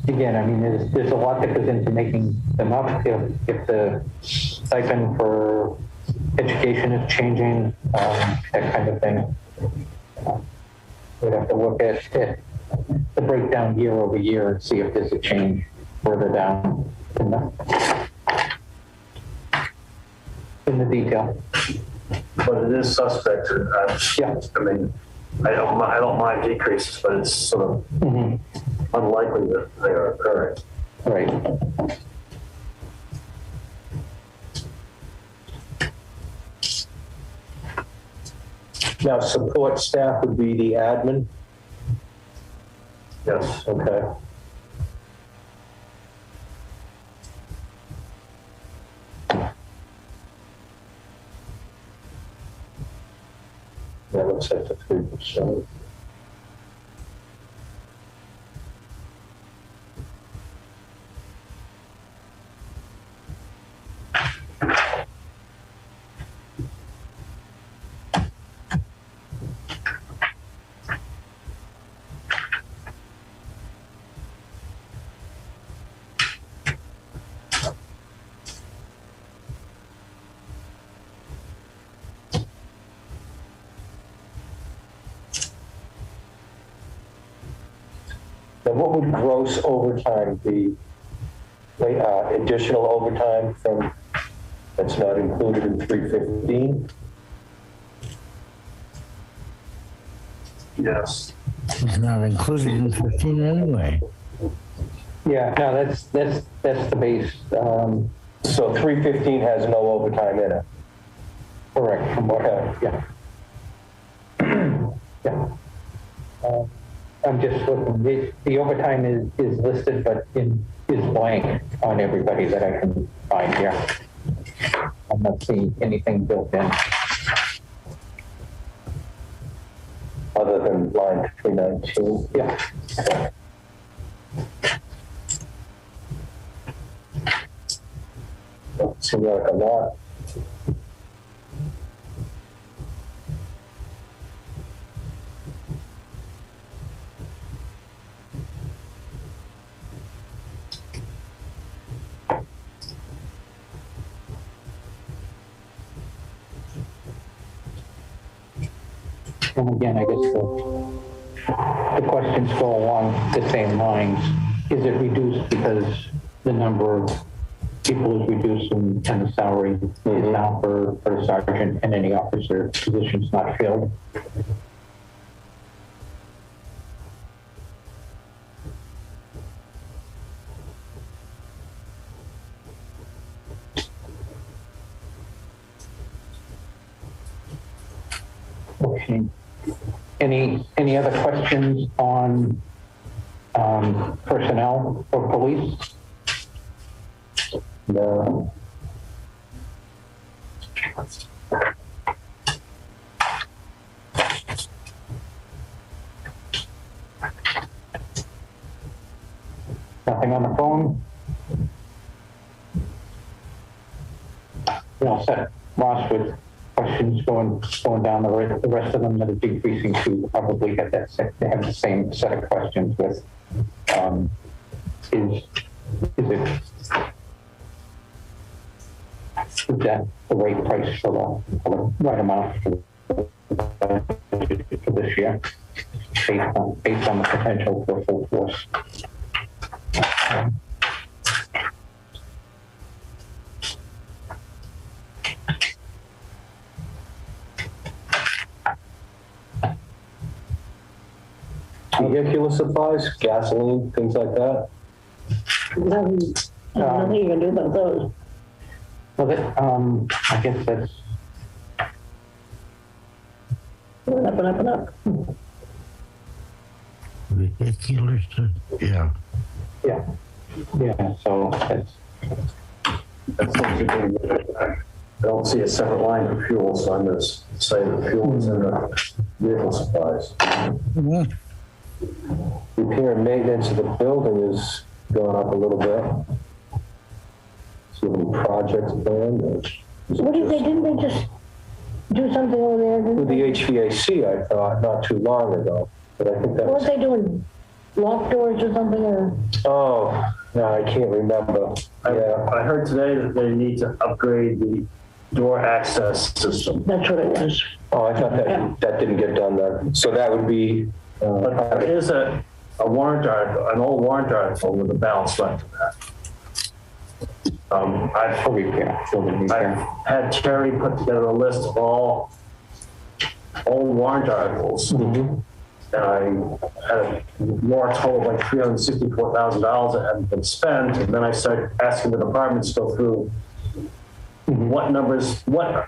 Again, I mean, there's a lot that goes into making them up. If the stipend for education is changing, that kind of thing. We'd have to look at the breakdown year over year and see if there's a change further down in the detail. But it is suspect. Yeah. I mean, I don't mind decreases, but it's sort of unlikely that they are occurring. Right. Now, support staff would be the admin? Yes. Okay. That looks like the 3%. Then what would gross overtime be? Additional overtime from, that's not included in 315? Yes. It's not included in 15 anyway. Yeah, no, that's the base. So 315 has no overtime in it? Correct. From what, yeah. Yeah. I'm just looking, the overtime is listed, but is blank on everybody that I can find here. I'm not seeing anything built in. Other than line 319? Yeah. Seems like a lot. And again, I guess the questions go along the same lines. Is it reduced because the number of people is reduced and the salary is down for the sergeant and any officer positions not filled? Okay. Any other questions on personnel or police? No. Nothing on the phone? We all set, Ross, with questions going down the rest of them that are decreasing to probably have that set, they have the same set of questions with is that the right price for the right amount for this year based on the potential for full force? Vehicular supplies, gasoline, things like that? Nothing you can do about those. Well, I guess that's Going up and up and up. Ridiculous. Yeah. yeah. So that's I don't see a separate line for fuel, so I'm going to say that fuel is in the vehicle supplies. Mhm. Repair and maintenance of the building is going up a little bit. So any projects planned? What did they, didn't they just do something over there? With the HVAC, I thought, not too long ago, but I think that Weren't was, they doing lock doors or something, or? oh, no, I can't remember. Yeah, I heard today that they need to upgrade the door access system. That's what it was. oh, I thought that didn't get done then. So that would be, But there is a warrant article, an old warrant article with a balance left in that. for repair, building repair. I've had Terry put together a list of all old warrant articles. And I had a warrant total of like $364,000 that hadn't been spent. And then I started asking the departments to go through what numbers, what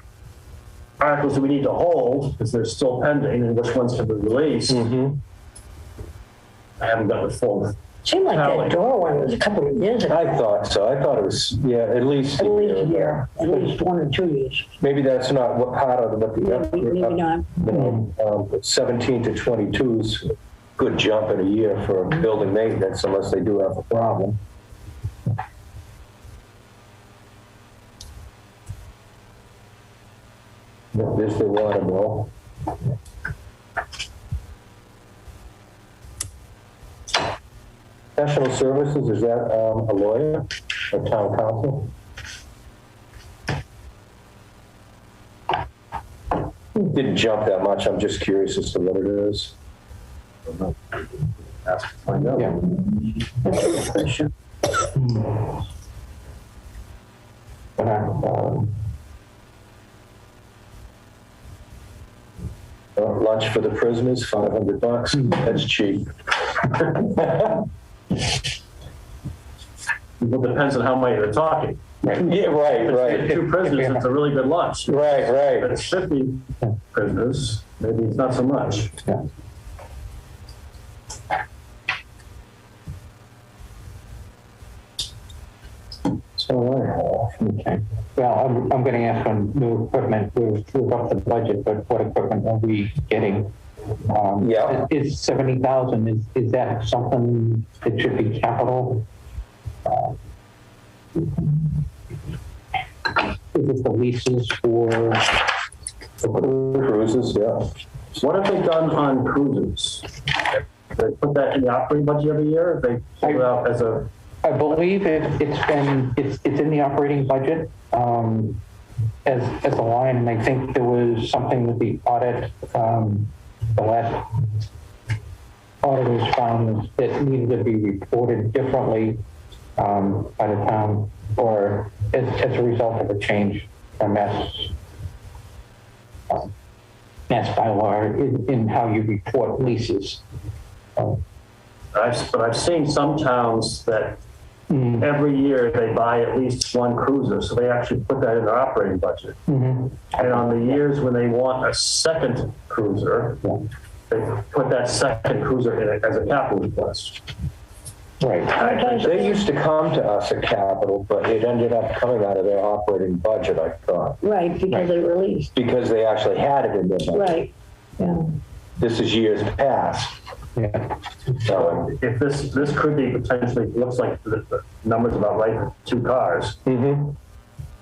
articles do we need to hold because they're still pending and which ones can be released. I haven't got the full. Seemed like Tally. that door one was a couple of years ago. I thought so. I thought it was, yeah, at least. At least a year, at least 1 or 2 years. Maybe that's not what part of the, Maybe not. you know, 17 to 22 is a good jump in a year for building maintenance unless they do have a problem. There's the water bill. Professional services, is that a lawyer or town council? Didn't jump that much. I'm just curious as to what it is. Ask to find out. Yeah. That's a good question. But, Lunch for the prisoners, $500. That's cheap. Well, depends on how many they're talking. Yeah, right, If right. it's 2 prisoners, it's a really good lunch. Right, If right. it's 50 prisoners, maybe it's not so much. yeah. So, Okay. Well, I'm going to ask on new equipment. We've upped the budget, but what equipment are we getting? Yeah. Is 70,000, is that something that should be capital? Is it the leases for the cruises, yeah. What have they done on cruises? They put that in the operating budget every year? Have they pulled it out as a, I believe it's in the operating budget as a line, and I think there was something with the audit, the last auditors found that needed to be reported differently by the town, or as a result of a change from mass bylaw in how you report leases. but I've seen some towns that every year they buy at least 1 cruiser, so they actually put that in their operating budget. Mm-hmm. And on the years when they want a second cruiser, they put that second cruiser in it as a capital request. Right. They used to come to us at Capital, but it ended up coming out of their operating budget, I thought, Right, because they released. because they actually had it in their budget. Right, yeah. This is years past. Yeah. So if this could be potentially, looks like the number's about right for 2 cars. Mm-hmm.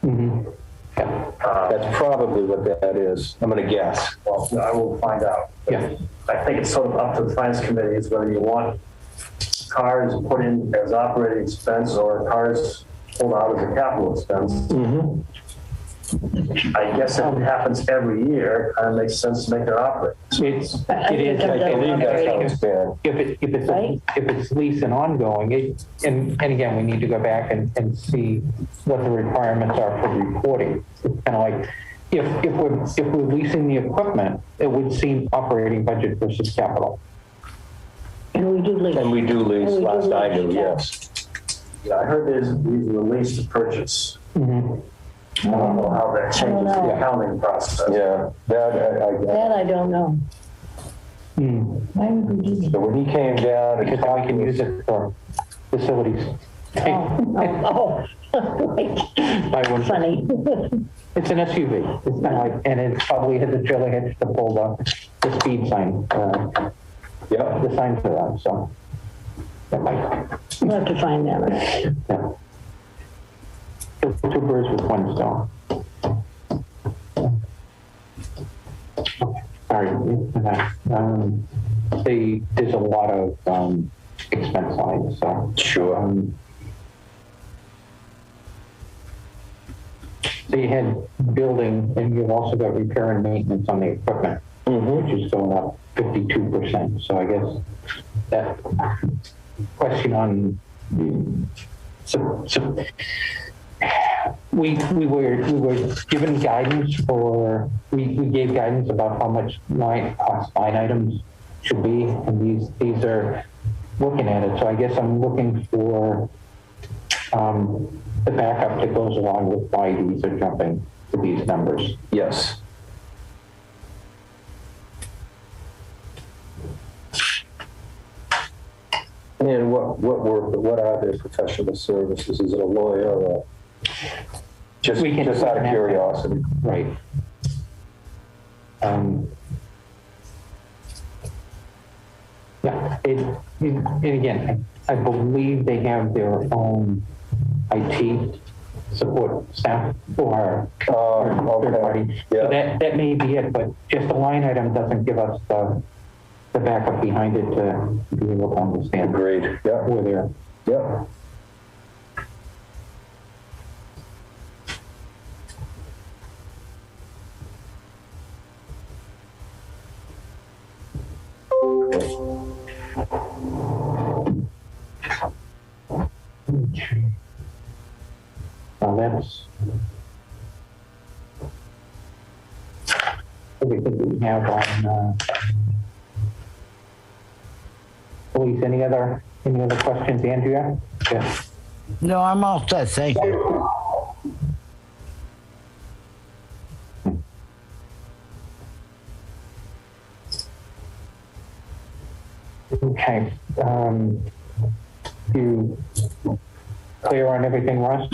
Mm-hmm. Yeah. That's probably what that is. I'm going to guess. Well, I will find out. Yeah. I think it's sort of up to the finance committee is whether you want cars put in as operating expense or cars pulled out as a capital expense. Mm-hmm. I guess if it happens every year, it kind of makes sense to make it operating. It is. I believe that's how it's been. If it's lease and ongoing, and again, we need to go back and see what the requirements are for reporting. It's kind of like, if we're leasing the equipment, it would seem operating budget versus capital. And we do lease. And we do lease, And we do last I lease, knew, yeah. yes. Yeah, I heard these were lease to purchase. Mm-hmm. I don't know how that changes the know. accounting process. Yeah, That I don't know. Mm. Why would we do that? so when he came down and Because then we can use it for facilities. Oh, I wouldn't- funny. It's an SUV. It's not like, and it probably has a trailer hitch to pull the speed sign. yeah. The signs are on, so that might. We'll have to find that. Yeah. Two birds with one stone. Sorry. There's a lot of expense lines, so. Sure. So you had building, and you've also got repair and maintenance on the equipment, which is going up 52%. So I guess that question on we were given guidance for we gave guidance about how much line items should be, and these are looking at it. So I guess I'm looking for the backup that goes along with why these are jumping to these numbers. Yes. And what are their professional services? Is it a lawyer or just out of curiosity? Right. Yeah, and again, I believe they have their own IT support staff or okay. third party. Yeah. So that may be it, but just a line item doesn't give us the backup behind it to be able to understand Agreed. Yeah. where they're. Yeah. that's everything we have on, police. Any other questions, Andrea? Yeah. No, I'm all set. Thank you. Okay. You clear on everything, Russ?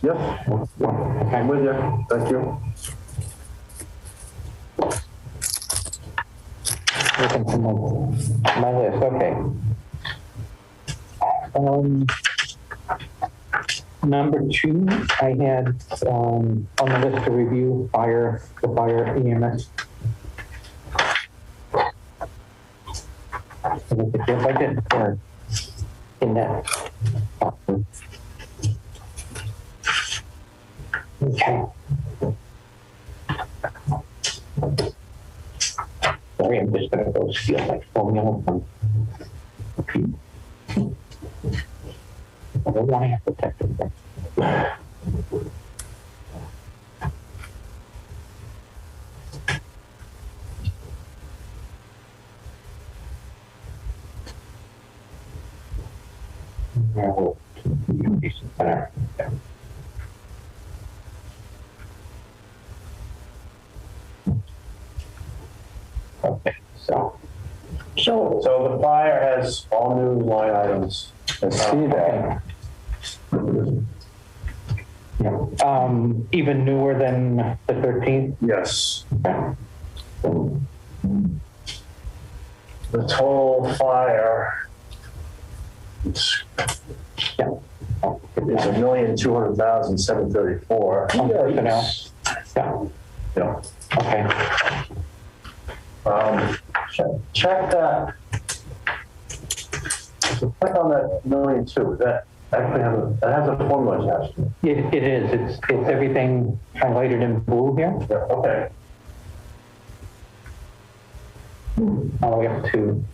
Yep, Okay. I'm with you. Thank you. Looking for my list. Okay. Number 2, I had on the list to review the fire EMS. Look at your budget or in that. Okay. Sorry, I'm just going to go steal my formula from. I don't want to have to text it. Okay, so So the fire has all new line items. I see that. yeah, even newer than the 13th. Yes. Okay. The total fire is Yeah. Oh, $1,200,734. on personnel. Yeah. Yeah. Okay. Check that. So click on that 1,000,002. That actually has a formula attached to it. It is. It's everything highlighted in blue here. Yeah, okay. All the way up to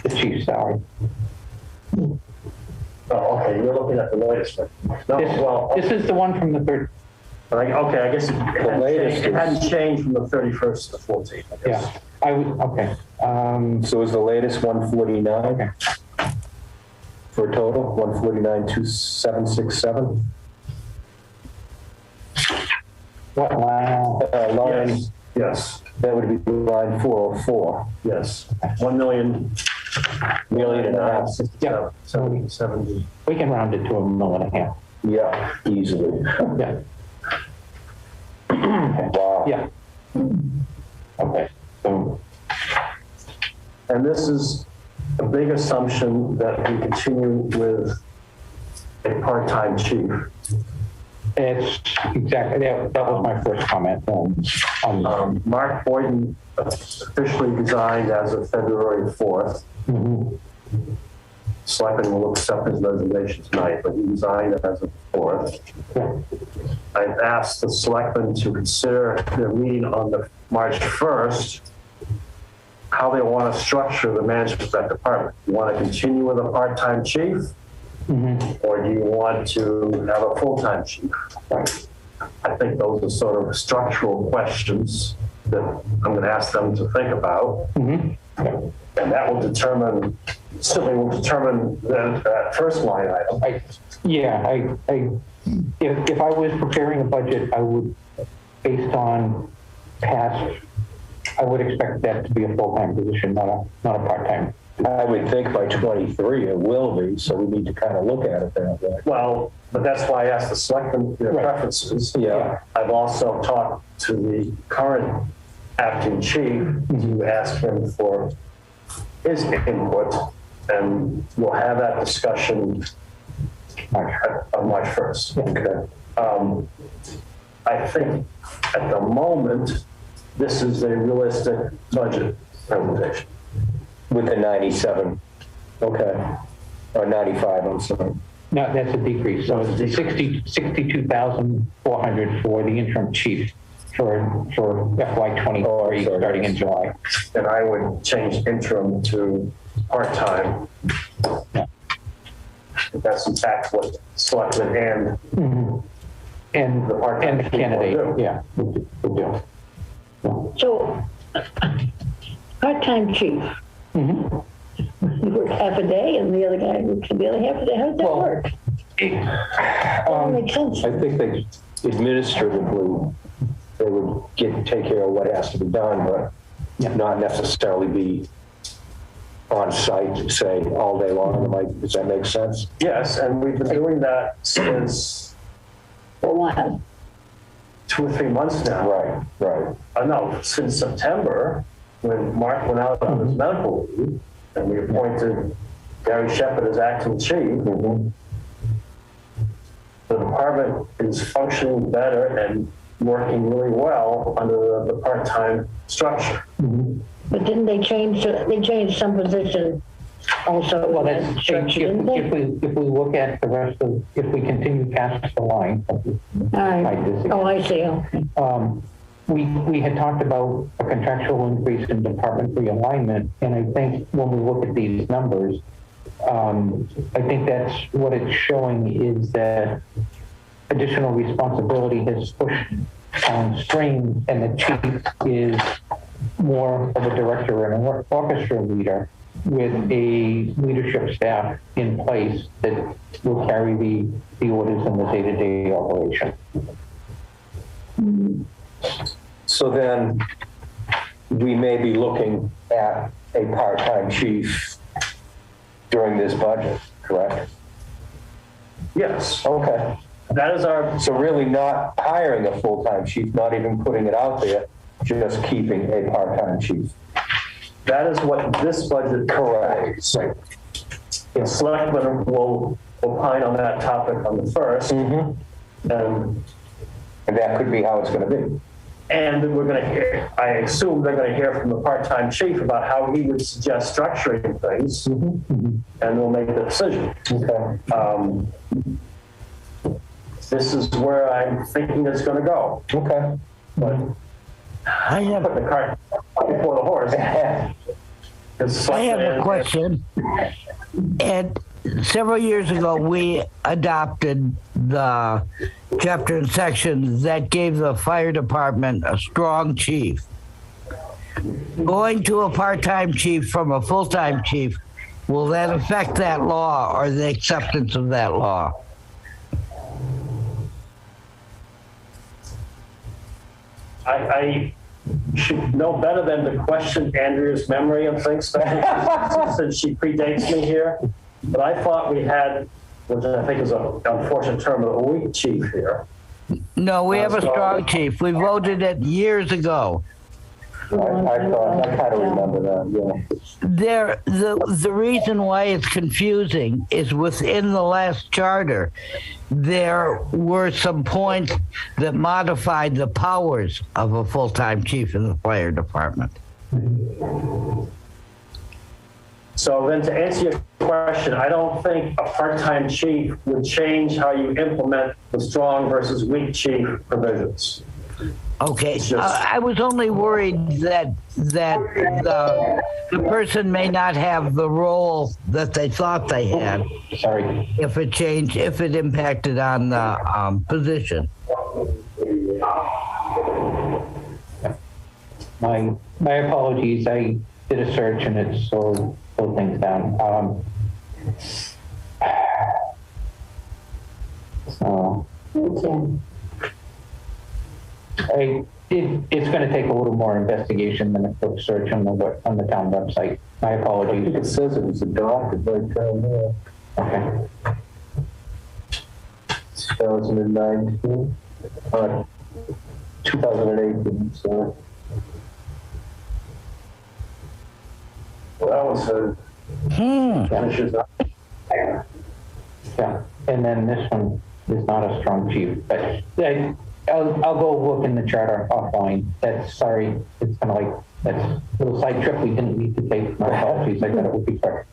the chief's salary. Oh, okay, you're looking at the latest one. No, well, This is the one from the 3rd. okay, I guess latest it hadn't changed from the 31st to the 14th, I guess. Yeah. I would. Okay. So is the latest 149? Okay. For a total, 149,2767? What line? Line, Yes, yes, that would be line 404. yes. 1,000,000. Million and a half. 67, 70, 70. We can round it to $1.5 million. Yeah, easily. Yeah. Wow. Yeah. Okay. So. And this is a big assumption that we continue with a part-time chief. It's exactly, that was my first comment. Mark Boyden officially resigned as of February 4th. Mhm. Selectmen will accept his resignation tonight, but he resigned as of 4th. Yeah. I've asked the selectmen to consider their meeting on the March 1st, how they want to structure the management of that department. You want to continue with a part-time chief? Mhm. Or do you want to have a full-time chief? I think those are sort of structural questions that I'm going to ask them to think about. Mhm. And that will determine, certainly will determine that first line item. If I was preparing a budget, I would, based on past, I would expect that to be a full-time position, not a part-time. I would think by 23 it will be, so we need to kind of look at it that way. Well, but that's why I asked the selectmen their Right. preferences. Yeah. I've also talked to the current acting chief to ask him for his input, and we'll have that discussion on March 1st. Okay. I think at the moment, this is a realistic budget presentation. With the 97. Okay. Or 95, I'm sorry. No, that's a decrease. So it's 62,400 for the interim chief for FY23 Oh, I'm sorry. starting in July. And I would change interim to part-time. Yeah. That's that's in fact what selectmen And the part-time the people candidate, do. yeah, would do. So, part-time chief, you work half a day and the other guy works the other half a day. How does that Well, work? That makes sense. I think they administratively, they would take care of what has to be done, but not necessarily be on site, say, all day long. Does that make sense? Yes, and we've been doing that since For a while. 2 or 3 months now. Right. No, since September, when Mark went out on his medical leave, and we appointed Gary Shepherd as acting chief. The department is functioning better and working really well under the part-time structure. But didn't they change some position also? Well, in that's, that structure, didn't they? if we look at the rest of, if we continue past the line, All right. Oh, I see, okay. we had talked about a contractual increase in department realignment, and I think when we look at these numbers, I think that's what it's showing is that additional responsibility has pushed on strings, and the chief is more of a director and an orchestra leader with a leadership staff in place that will carry the orders in the day-to-day operation. So then we may be looking at a part-time chief during this budget, correct? Yes, Okay. that is our, So really not hiring a full-time chief, not even putting it out there, just keeping a part-time chief. that is what this budget provides. Right. The selectmen will opine on that topic on the 1st, and And that could be how it's going to be. we're going to hear, I assume they're going to hear from the part-time chief about how he would suggest structuring things, and we'll make the decision. Okay. This is where I'm thinking it's going to go. Okay. But I have put the cart before the horse. I have a question. And several years ago, we adopted the chapter and section that gave the fire department a strong chief. Going to a part-time chief from a full-time chief, will that affect that law or the acceptance of that law? I should know better than to question Andrea's memory of things, since she predates me here. But I thought we had, which I think is an unfortunate term, a weak chief here. No, we have a strong chief. We voted it years ago. I kind of remember that, yeah. The reason why it's confusing is within the last charter, there were some points that modified the powers of a full-time chief in the fire department. So then to answer your question, I don't think a part-time chief would change how you implement the strong versus weak chief provisions. Okay, It's just- I was only worried that the person may not have the role that they thought they had Sorry. if it impacted on the position. My apologies. I did a search and it slowed things down. So it's going to take a little more investigation than a quick search on the town website. My I think apologies. it says it was adopted right down there. Okay. 2019, 2018, so. Well, that was finishes up. Yeah, and then this one is not a strong chief, but I'll go look in the charter offline. Sorry, it's kind of like, that's a little side trip we didn't need to take. My apologies, I thought it would be quick.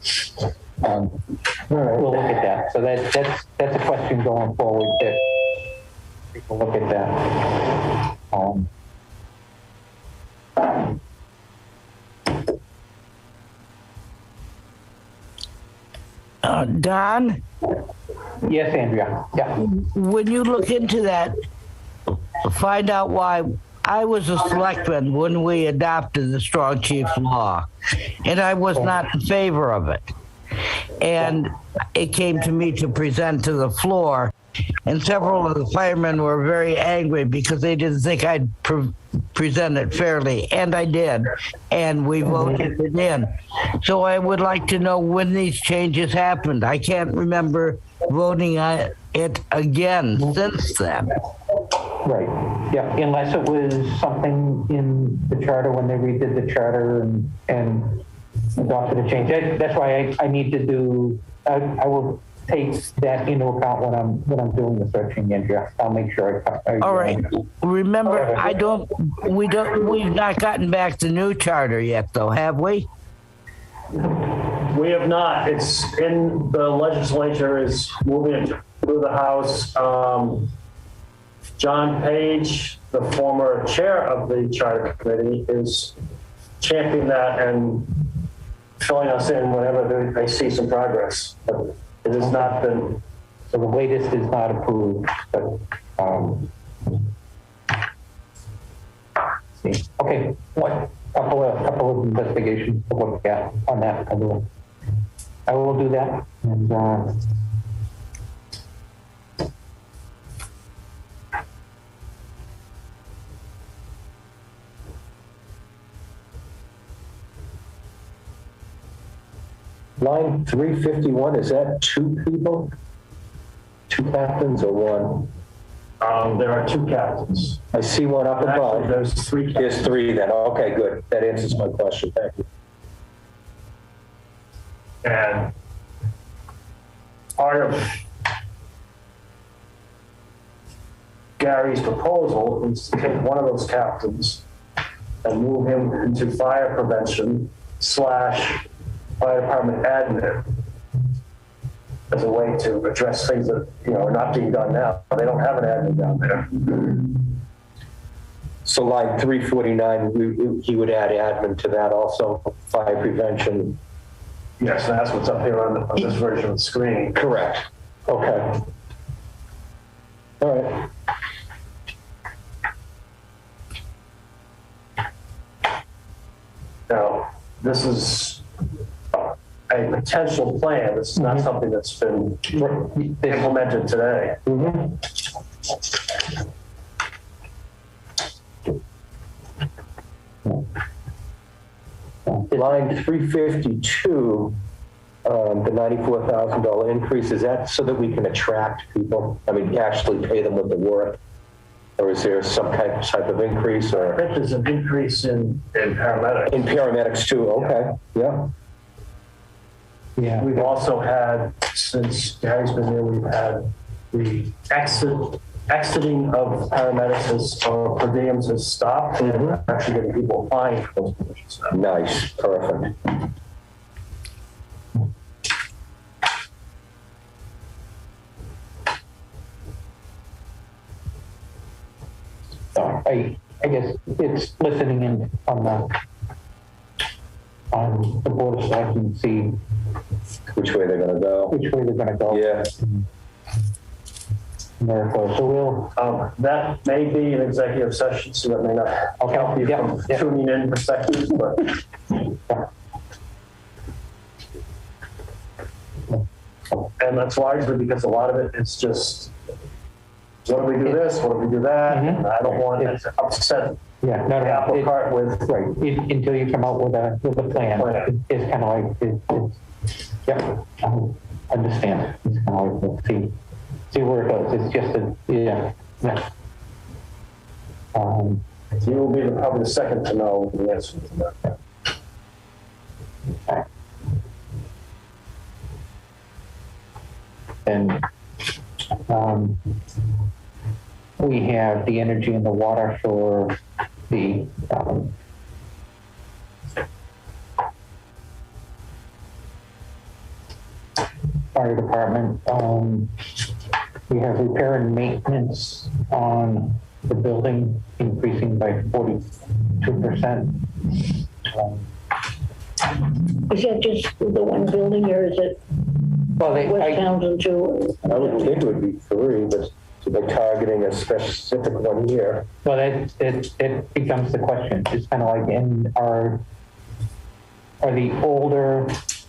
We'll look at that. So that's a question going forward that we'll look at that. Don, Yes, Andrea. Yeah. when you look into that, find out why. I was a selectman when we adopted the Strong Chief Law, and I was not in favor of it. And it came to me to present to the floor, and several of the firemen were very angry because they didn't think I'd present it fairly, and I did, and we voted it in. So I would like to know when these changes happened. I can't remember voting on it again since then. Right. Yeah. Unless it was something in the charter when they redid the charter and adopted a change. That's why I need to do. I will take that into account when I'm doing the searching, Andrea. I'll make sure I All right. Remember, Okay. we've not gotten back the new charter yet, though, have we? We have not. It's in the legislature is moving it through the House. John Page, the former chair of the Charter Committee, is championing that and filling us in whenever they see some progress. But it has not been. So the latest is not approved, but see. Okay. What couple of investigations to look at on that. I will do that and. Line 351, is that 2 people? 2 captains or 1? There are 2 captains. I see one up Actually, above. there's 3 captains. There's 3 then. Okay, good. That answers my question. Thank you. And part of Gary's proposal is to take one of those captains and move him into fire prevention / fire department admin as a way to address things that, are not being done now. They don't have an admin down there. So line 349, he would add admin to that also, fire prevention. Yes, and that's what's up here on this version of the screen. Correct. Okay. All right. Now, this is a potential plan. This is not something that's been implemented today. Line 352, the $94,000 increase, is that so that we can attract people? I mean, actually pay them what they're worth? Or is there some type of increase? I Or think there's an increase in paramedics. in paramedics too? Okay, yeah. Yeah. We've also had, since Gary's been here, we've had the exiting of paramedics or per diems has stopped. And we're actually getting people applying for those positions now. Nice, perfect. I guess it's listening in on the board of selectmen and see Which way they're gonna go? which way they're going to go. Yeah. Therefore, so we'll. That may be an executive session, so that may not help you from tuning in perspectives, but and that's largely because a lot of it is just, what do we do this? What do we do that? And I don't want to upset Yeah, the apple it- cart with. Right, until you come out with a plan. It's kind of like, yep, I understand. It's kind of like, let's see where it goes. It's just yeah. You will be probably the second to know the answer to that. And we have the energy and the water for the fire department. We have repair and maintenance on the building increasing by 42%. Is that just the one building or is it Well, West Townsend too. I would think it would be 3, but they're targeting a specific one here. well, it becomes the question. It's kind of like are the older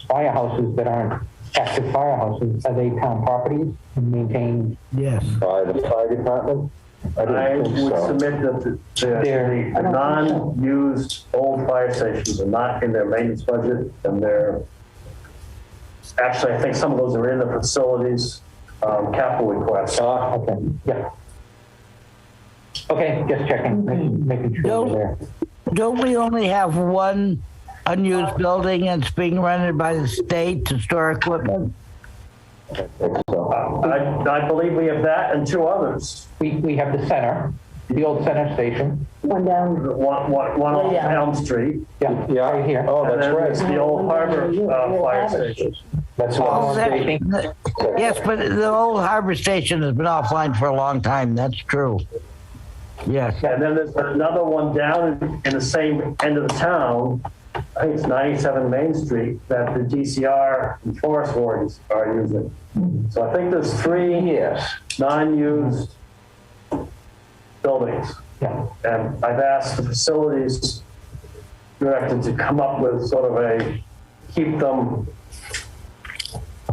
firehouses that aren't active firehouses, are they town properties and maintained? Yes. By the fire department? I don't would think so. submit that the non-used old fire stations are not in their maintenance budget, and actually, I think some of those are in the facilities capital request. Okay, yeah. Okay, just checking, making sure we're there. Don't we only have one unused building and it's being rented by the state to store equipment? I think so. I believe we have that and 2 others. We have the center, the old center station. One down. One on Yeah. Elm Street, Yeah, Yeah. right here. Oh, and that's then right. there's the old harbor fire station. That's Oh, what that- I'm saying. yes, but the old harbor station has been offline for a long time. That's true. Yes. And then there's another one down in the same end of the town. I think it's 97 Main Street that the DCR and forest wardens are using. So I think there's 3 Yes. non-used buildings. Yeah. And I've asked the facilities director to come up with sort of keep them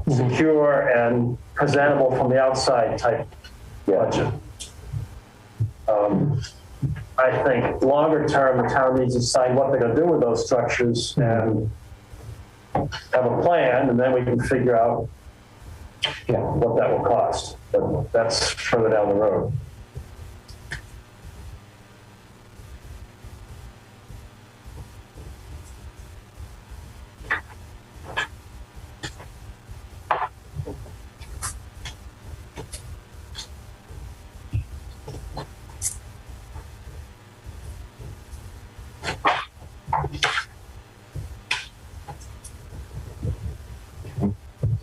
secure and presentable from the outside type budget. I think longer term, the town needs to decide what they're going to do with those structures and have a plan, and then we can figure out what that will cost. But that's further down the road.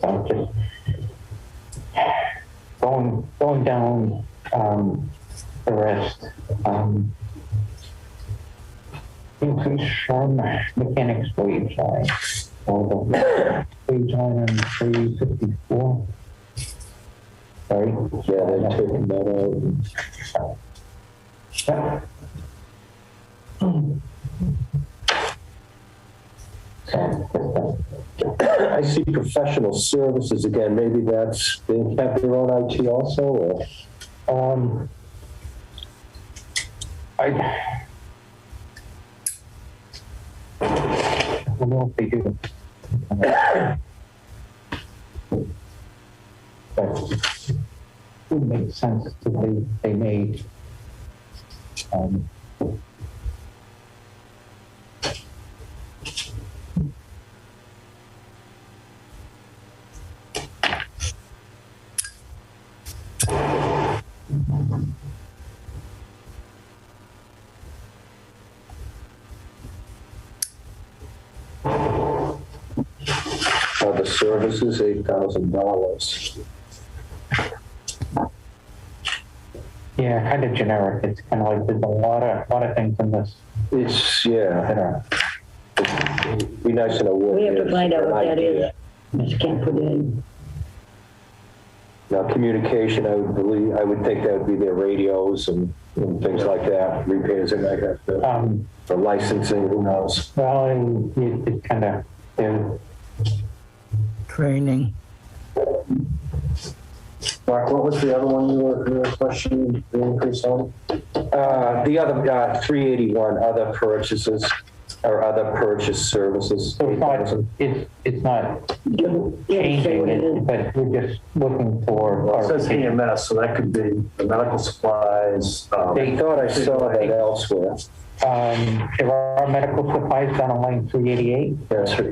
So just going down the rest. Increase from mechanics wage line, or the wage line on 354. Sorry. Yeah, they're taking that out. Yeah. I see professional services again. Maybe that's, they have their own IT also, or? I don't know if they do. But it would make sense that they made. The services, $8,000. Yeah, kind of generic. It's kind of like there's a lot of things in this. It's, that yeah, are it'd be nice to know what. We have to find out what that idea. is. Just can't put it in. Now, communication, I would think that would be their radios and things like that, repairs and like that. For licensing, who knows? Well, and it's kind of Training. Mark, what was the other one you were questioning the increase on? The other, 381, other purchases, or other purchase services. so it's not changing it, but we're just looking for. Well, it says EMS, so that could be the medical supplies. I thought I saw that elsewhere. There are medical supplies down on line 388.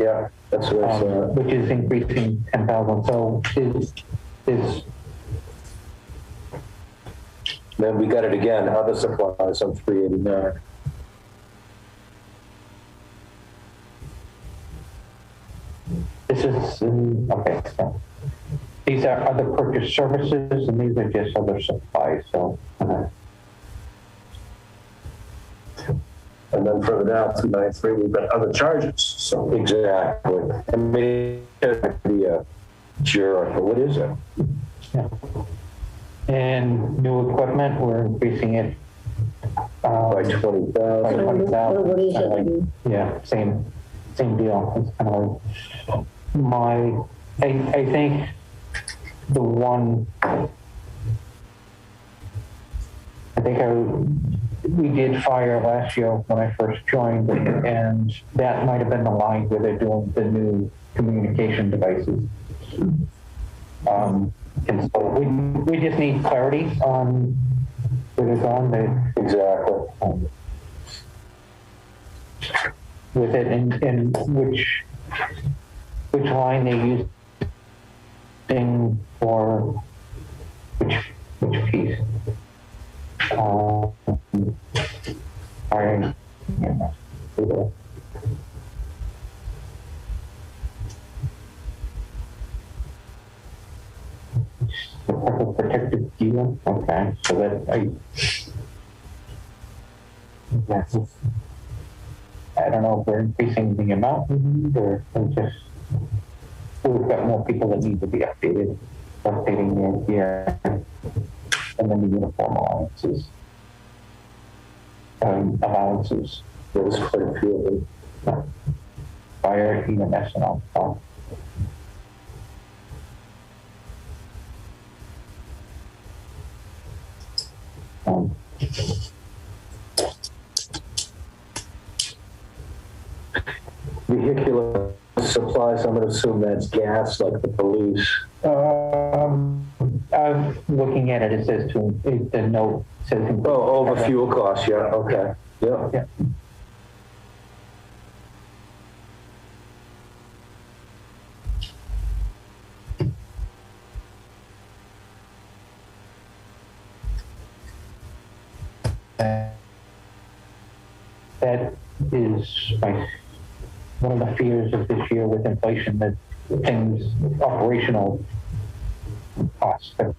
Yeah, that's what I saw. Which is increasing 10,000. So is Then we got it again, other supplies on 389. this is okay. So these are other purchase services, and these are just other supplies. So. And then further down, 293, we've got other charges. So Exactly. I mean, the Sure, but what is it? Yeah. And new equipment, we're increasing it. By 20,000. By 20,000. What is it? Yeah, same deal. It's kind of like I think the one, we did fire last year when I first joined, and that might have been the line where they're doing the new communication devices. And so we just need clarity on where they're going. Exactly. With it and which line they using for which piece. Protective gear. Okay, so that I don't know if we're increasing the amount or just we've got more people that need to be updating their gear, and then the uniform allowances. There's quite a few of them. Fire, EMS, and all. So. Vehicular supplies, I'm going to assume that's gas, like the police. I'm looking at it. It says the note says. Oh, over fuel costs. Yeah. Okay. Yeah. Yeah. That is one of the fears of this year with inflation, that things, operational costs are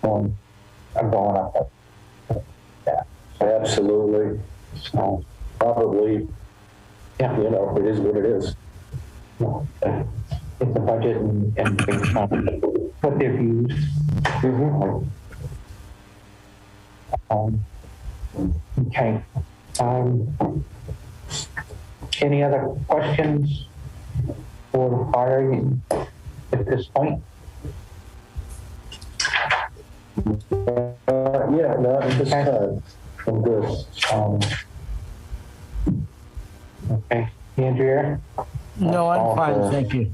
going up. Yeah. Absolutely. So, Probably, yeah. it is what it is. It's a budget and based on what they've used. Okay. Any other questions for the fire at this point? Yeah, not at this time. I'm good. Okay. Andrea? No, I'm fine, thank you.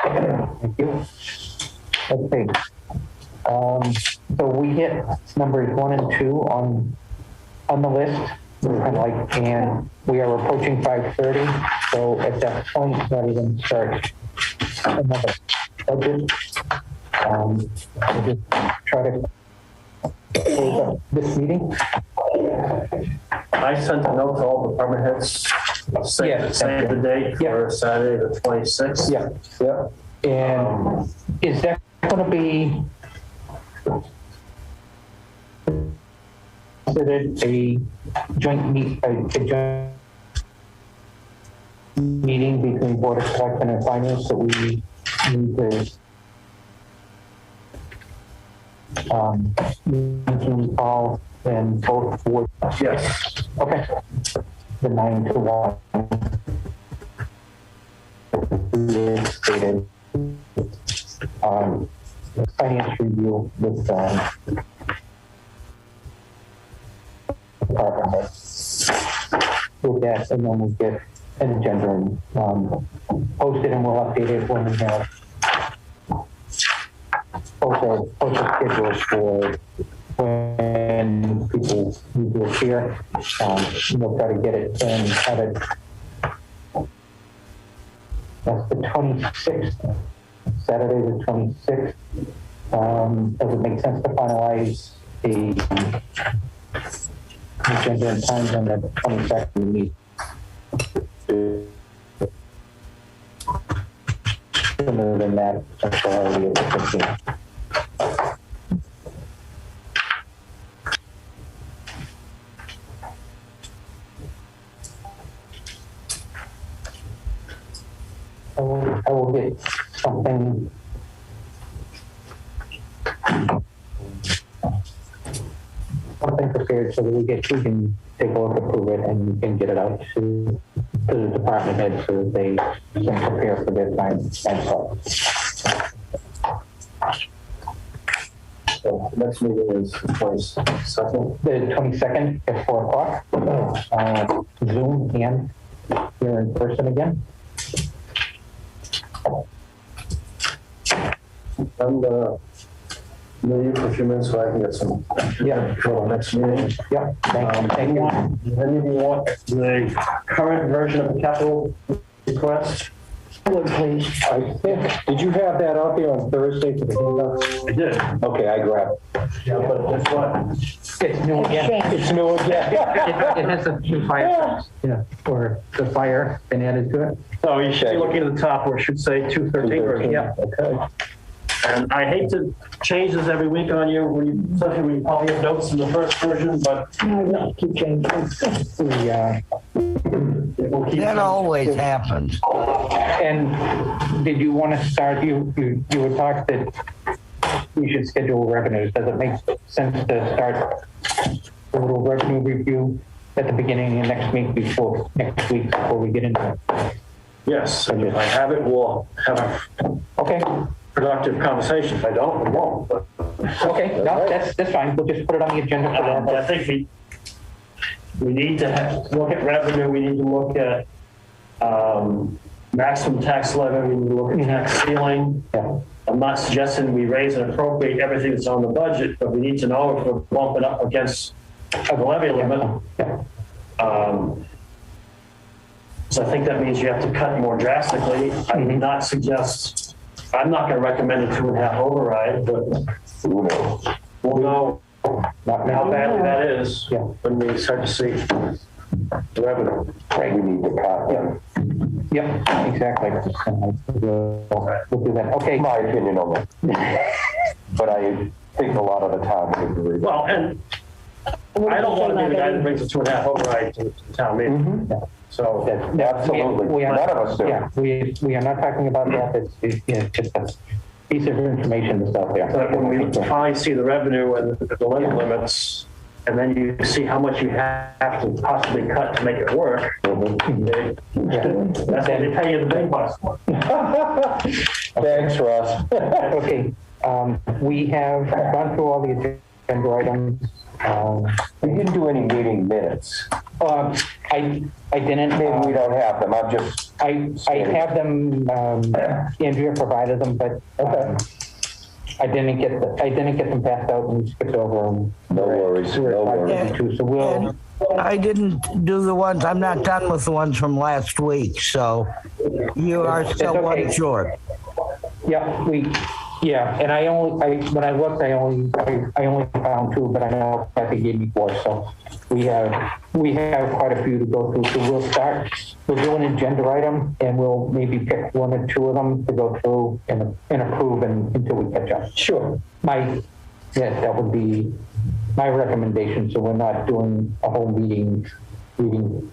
Thank you. Okay. So we hit numbers 1 and 2 on the list. We're kind of like, and we are approaching 5:30. So at that point, not even start another budget. We'll just try to close up this meeting. I sent a note to all department heads, saying the date for Saturday, the 26th. Yeah. Yeah. And is that going to be considered a joint meeting between Board of Selectmen and Finance that we need to call and both boards? Yes. Okay. The 9 to 1. Stated finance review with department heads. With that, and then we'll get an agenda and posted, and we'll update it when we have post schedules for when people need to appear. We'll try to get it and have it. That's the 26th, Saturday the 26th. Does it make sense to finalize the agenda and times on the 22nd we meet? Sooner than that, that's already at the 15th. I will get something something. Something prepared so that we can take a look, approve it, and we can get it out to the department heads so that they can prepare for their time and stuff. So next meeting is the 22nd. The 22nd at 4 o'clock, Zoom and here in person again. I'm gonna leave you for a few minutes so I can get some. Yeah. For the next meeting. Yeah, thank you. Any of you want the current version of the capital request? Would please. I think, did you have that out there on Thursday for the handout? I did. Okay, I grabbed. Yeah, but guess what? It's new again. Exchange. It's new again. It has a new fire, or the fire been added to it. So you should be looking at the top where it should say 213 version. Yeah. Okay. And I hate to change this every week on you, especially when you probably have notes in the first version, but No, keep changing. The, we'll keep. That always happens. and did you want to start, you had talked that we should schedule revenues. Does it make sense to start a little revenue review at the beginning of next week before we get into it? Yes, and if I have it, we'll have Okay, a productive conversation. If I don't, we won't. But okay, no, that's fine. We'll just put it on the agenda for I that. think we need to look at revenue, we need to look at maximum tax levy, we need to look at tax ceiling. Yeah. I'm not suggesting we raise and appropriate everything that's on the budget, but we need to know if we're bumping up against the levy limit. Yeah. So I think that means you have to cut more drastically. I would not suggest, I'm not going to recommend a 2.5 override, but Who knows? we'll know how badly that is Yeah. when we start to see the revenue. We need to cut them. Yep, exactly. We'll do that. Okay. My opinion on that. But I think a lot of the town would agree. Well, and I don't want to be the guy that brings a 2.5 override to the town meeting. So, Absolutely. None of us do. Yeah, we are not talking about that. It's just a piece of information that's out there. but when we finally see the revenue and the limit limits, and then you see how much you have to possibly cut to make it work, that's what they pay you the big bucks for. Thanks, Ross. Okay, we have gone through all the agenda items. We didn't do any meeting minutes. I didn't. Maybe we don't have them. I'm just. I have them. Andrea provided them, but I didn't get them passed out and skipped over them. No worries. No worries. So we'll. I didn't do the ones, I'm not done with the ones from last week, so you are still okay. one short. Yeah, and when I looked, I only found 2, but I know Kathy gave me 4, so we have quite a few to go through. So we'll do an agenda item, and we'll maybe pick 1 or 2 of them to go through and approve until we catch up. Sure. That would be my recommendation, so we're not doing a whole meeting, reading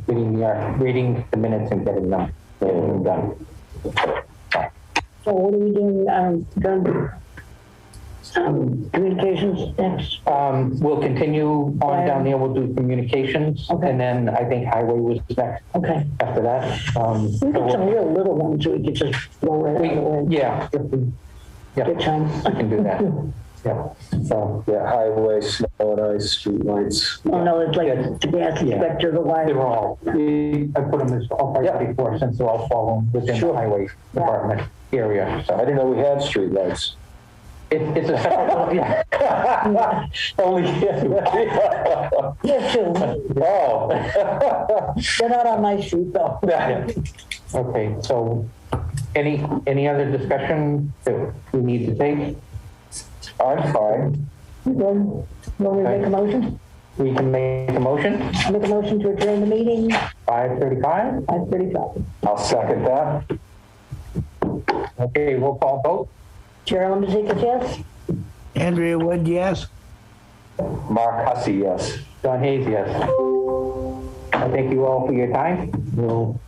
the minutes and getting them done. So what are we doing, communications next? We'll continue on down there. We'll do communications, Okay. and then I think highway was next Okay. after that. We got some real little ones, so we could just roll it out of the way. Yeah, if we Good time. can do that. Yeah. So Yeah, highway, snow and ice, street lights. Oh, no, it's like the gas inspector, the wire. they're all. I put them as all priority 4 since they're all falling within the highway department area. I So didn't know we had street lights. it's a separate. Yeah. Only. Yes, too. Oh. They're not on my street, though. Okay. So any other discussion that we need to take? I'm fine. You good? Want me to make a motion? We can make a motion. Make a motion to adjourn the meeting, 5:35. 5:35. I'll second that. Okay, roll call vote. Carolyn Mazikas, yes? Andrea Wood, yes? Mark Hussey, yes. John Hayes, yes. I thank you all for your time. We'll